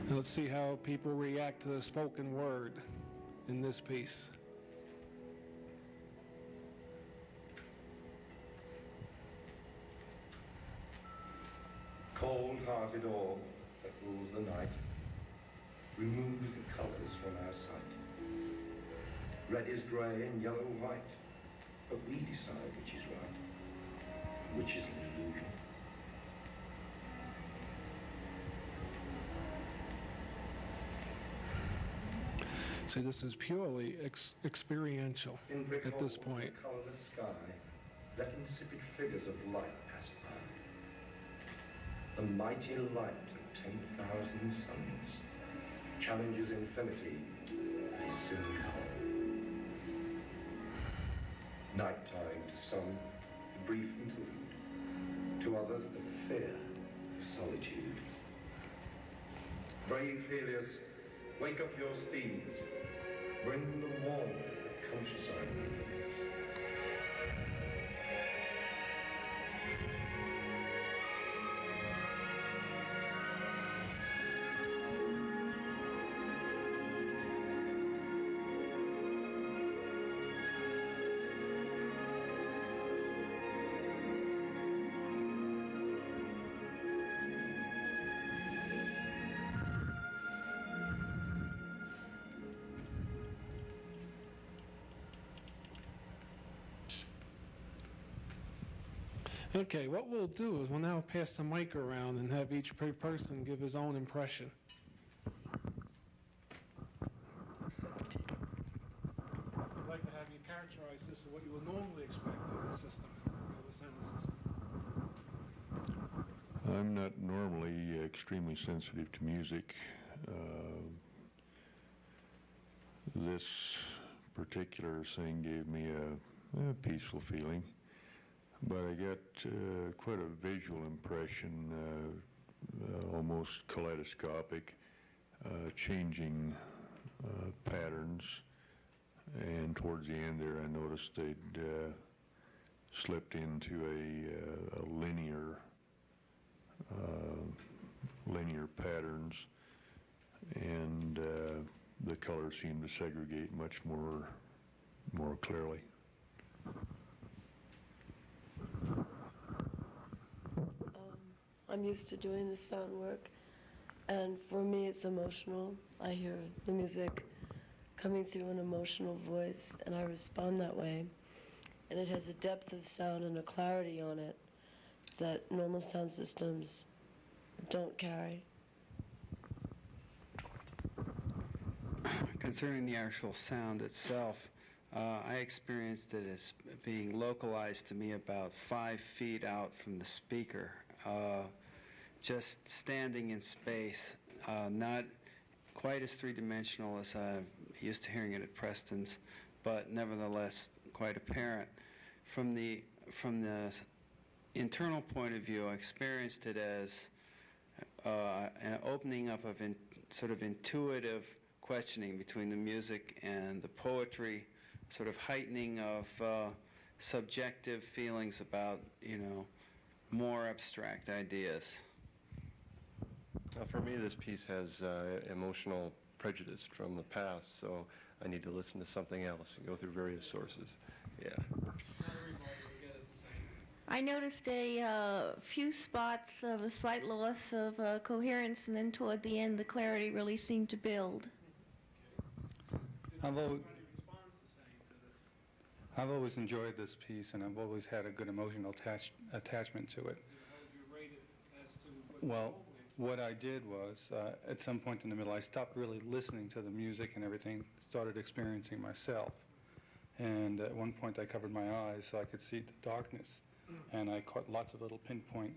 Let's see how people react to the spoken word in this piece. Cold-hearted orb that rules the night, remove the colors from our sight. Red is gray and yellow white, but we decide which is right, which is an illusion. See, this is purely experiential at this point. In colorless sky, let insipid figures of light pass by. The mighty light of 10,000 suns challenges infinity at his soon calling. Nighttime to some, a brief interlude, to others the fear of solitude. Brave Helios, wake up your steeds. bring the warmth that countryside needs. Okay, what we'll do is we'll now pass the mic around and have each person give his own impression. I'd like to have you characterize this as what you would normally expect of the system, of a sound system. I'm not normally extremely sensitive to music. This particular thing gave me a peaceful feeling, but I got quite a visual impression, almost kaleidoscopic, changing patterns, and towards the end there I noticed they'd slipped into a linear patterns, and the colors seemed to segregate much more clearly. I'm used to doing the sound work, and for me it's emotional. I hear the music coming through an emotional voice, and I respond that way. And it has a depth of sound and a clarity on it that normal sound systems don't carry. Concerning the actual sound itself, I experienced it as being localized to me about 5 feet out from the speaker. Just standing in space, not quite as three-dimensional as I'm used to hearing it at Preston's, but nevertheless quite apparent. From the internal point of view, I experienced it as an opening up of sort of intuitive questioning between the music and the poetry, sort of heightening of subjective feelings about, more abstract ideas. For me, this piece has emotional prejudice from the past, so I need to listen to something else and go through various sources. Yeah. I noticed a few spots of a slight loss of coherence, and then toward the end, the clarity really seemed to build. I've always enjoyed this piece, and I've always had a good emotional attachment to it. Well, what I did was, at some point in the middle, I stopped really listening to the music and everything, started experiencing myself. And at one point, I covered my eyes so I could see the darkness, and I caught lots of little pinpoint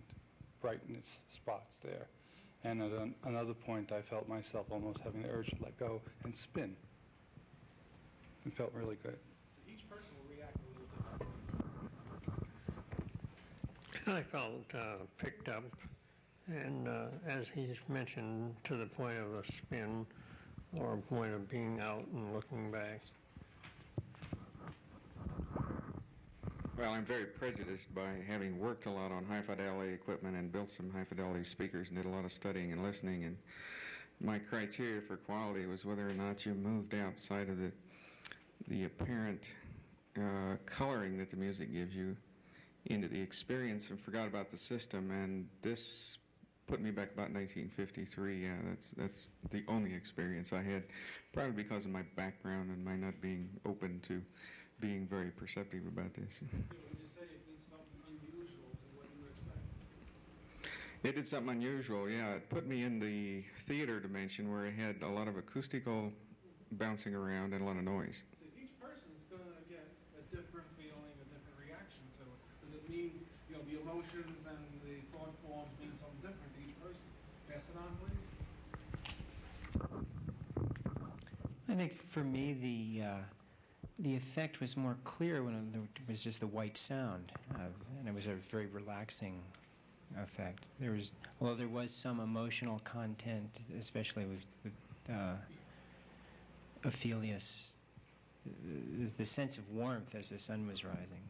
brightness spots there. And at another point, I felt myself almost having the urge to let go and spin. It felt really good. I felt picked up, and as he's mentioned, to the point of a spin or a point of being out and looking back. Well, I'm very prejudiced by having worked a lot on high-fidelity equipment and built some high-fidelity speakers and did a lot of studying and listening, and my criteria for quality was whether or not you moved outside of the apparent coloring that the music gives you into the experience and forgot about the system, and this put me back about 1953. Yeah, that's the only experience I had, probably because of my background and my not being open to being very perceptive about this. Would you say it did something unusual to what you expected? It did something unusual, yeah. It put me in the theater dimension where it had a lot of acoustical bouncing around and a lot of noise. So each person's going to get a different feeling, a different reaction to it, because it means, the emotions and the thought forms mean something different to each person. Pass it on, please. I think for me, the effect was more clear when it was just the white sound, and it was a very relaxing effect. Although there was some emotional content, especially with Ophelia's the sense of warmth as the sun was rising.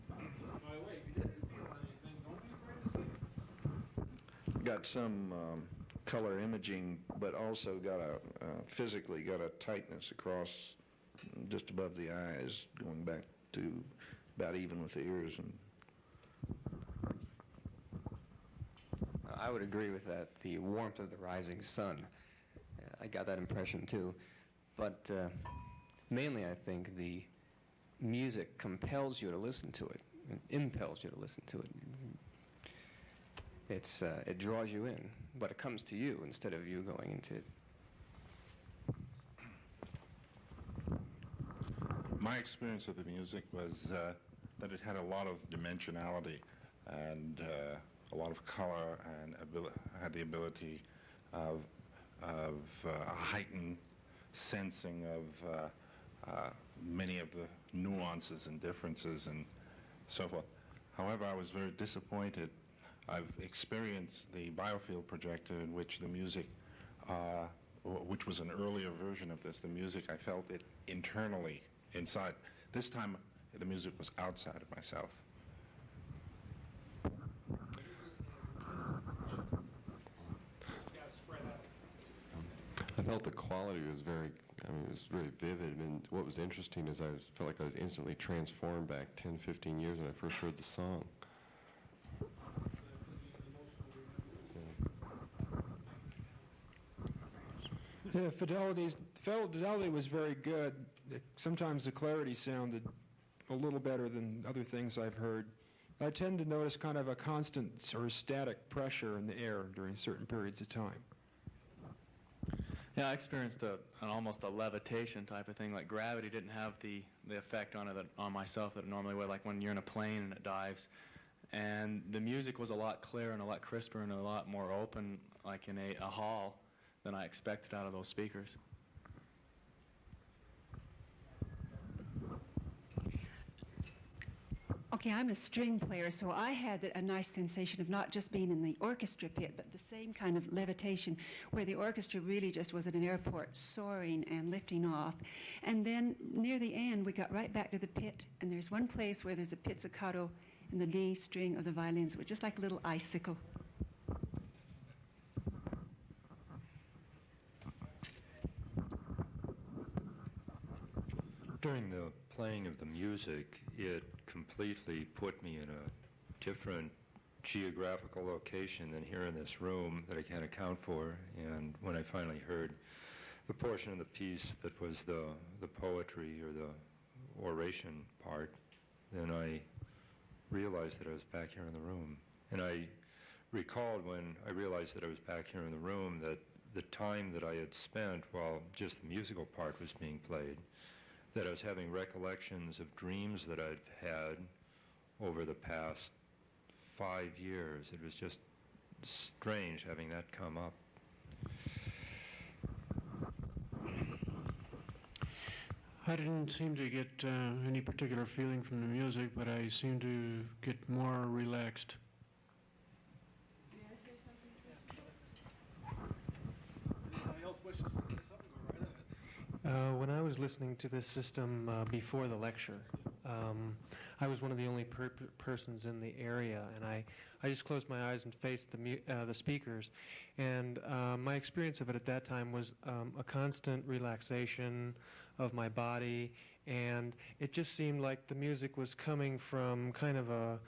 By the way, if you didn't feel anything, don't be afraid to say it. Got some color imaging, but also got physically got a tightness across just above the eyes, going back to about even with the ears. And I would agree with that, the warmth of the rising sun. I got that impression too. But mainly I think the music compels you to listen to it, and impels you to listen to it. It draws you in, but it comes to you instead of you going into it. My experience of the music was that it had a lot of dimensionality and a lot of color, and had the ability of a heightened sensing of many of the nuances and differences and so forth. However, I was very disappointed. I've experienced the biofield projector in which the music, which was an earlier version of this, the music, I felt it internally inside. This time the music was outside of myself. I felt the quality was very, it was very vivid, and what was interesting is felt like I was instantly transformed back 10, 15 years when I first heard the song. Yeah, fidelity was very good. Sometimes the clarity sounded a little better than other things I've heard. I tend to notice kind of a constant or static pressure in the air during certain periods of time. Yeah, I experienced almost a levitation type of thing. Like gravity didn't have the effect on myself that it normally would, like when you're in a plane and it dives. And the music was a lot clearer and a lot crisper and a lot more open, like in a hall, than I expected out of those speakers. Okay, I'm a string player, so I had a nice sensation of not just being in the orchestra pit, but the same kind of levitation where the orchestra really just was at an airport soaring and lifting off. And then near the end, we got right back to the pit, and there's one place where there's a pizzicato in the D string of the violins, which is just like a little icicle. During the playing of the music, it completely put me in a different geographical location than here in this room that I can't account for. And when I finally heard the portion of the piece that was the poetry or the oration part, then I realized that I was back here in the room. And I recalled when I realized that I was back here in the room that the time that I had spent while just the musical part was being played, that I was having recollections of dreams that I'd had over the past 5 years. It was just strange having that come up. I didn't seem to get any particular feeling from the music, but I seemed to get more relaxed. Anybody else wishes to say something? Go right ahead. When I was listening to this system before the lecture, I was one of the only persons in the area, and I just closed my eyes and faced the speakers, and my experience of it at that time was a constant relaxation of my body, and it just seemed like the music was coming from kind of a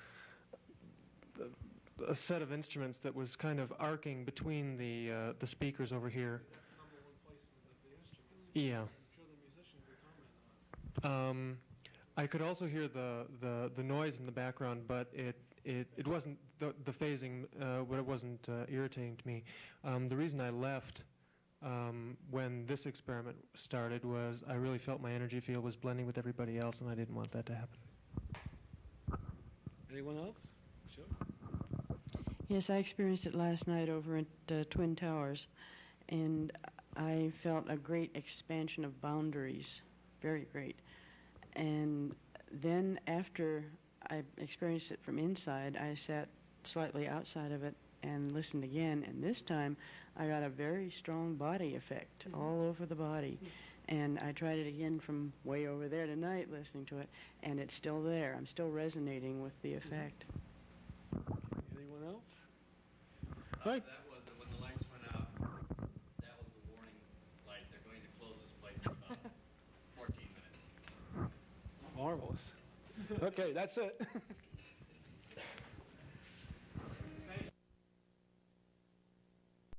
set of instruments that was kind of arcing between the speakers over here. Yeah. I could also hear the noise in the background, but it wasn't the phasing, but it wasn't irritating to me. The reason I left when this experiment started was I really felt my energy field was blending with everybody else, and I didn't want that to happen. Anyone else? Sure. Yes, I experienced it last night over at Twin Towers, and I felt a great expansion of boundaries, very great. And then after I experienced it from inside, I sat slightly outside of it and listened again, and this time I got a very strong body effect all over the body. And I tried it again from way over there tonight, listening to it, and it's still there. I'm still resonating with the effect. Anyone else? All right. That was, when the lights went out, that was the warning light. They're going to close this place in about 14 minutes. Marvelous. Okay, that's it.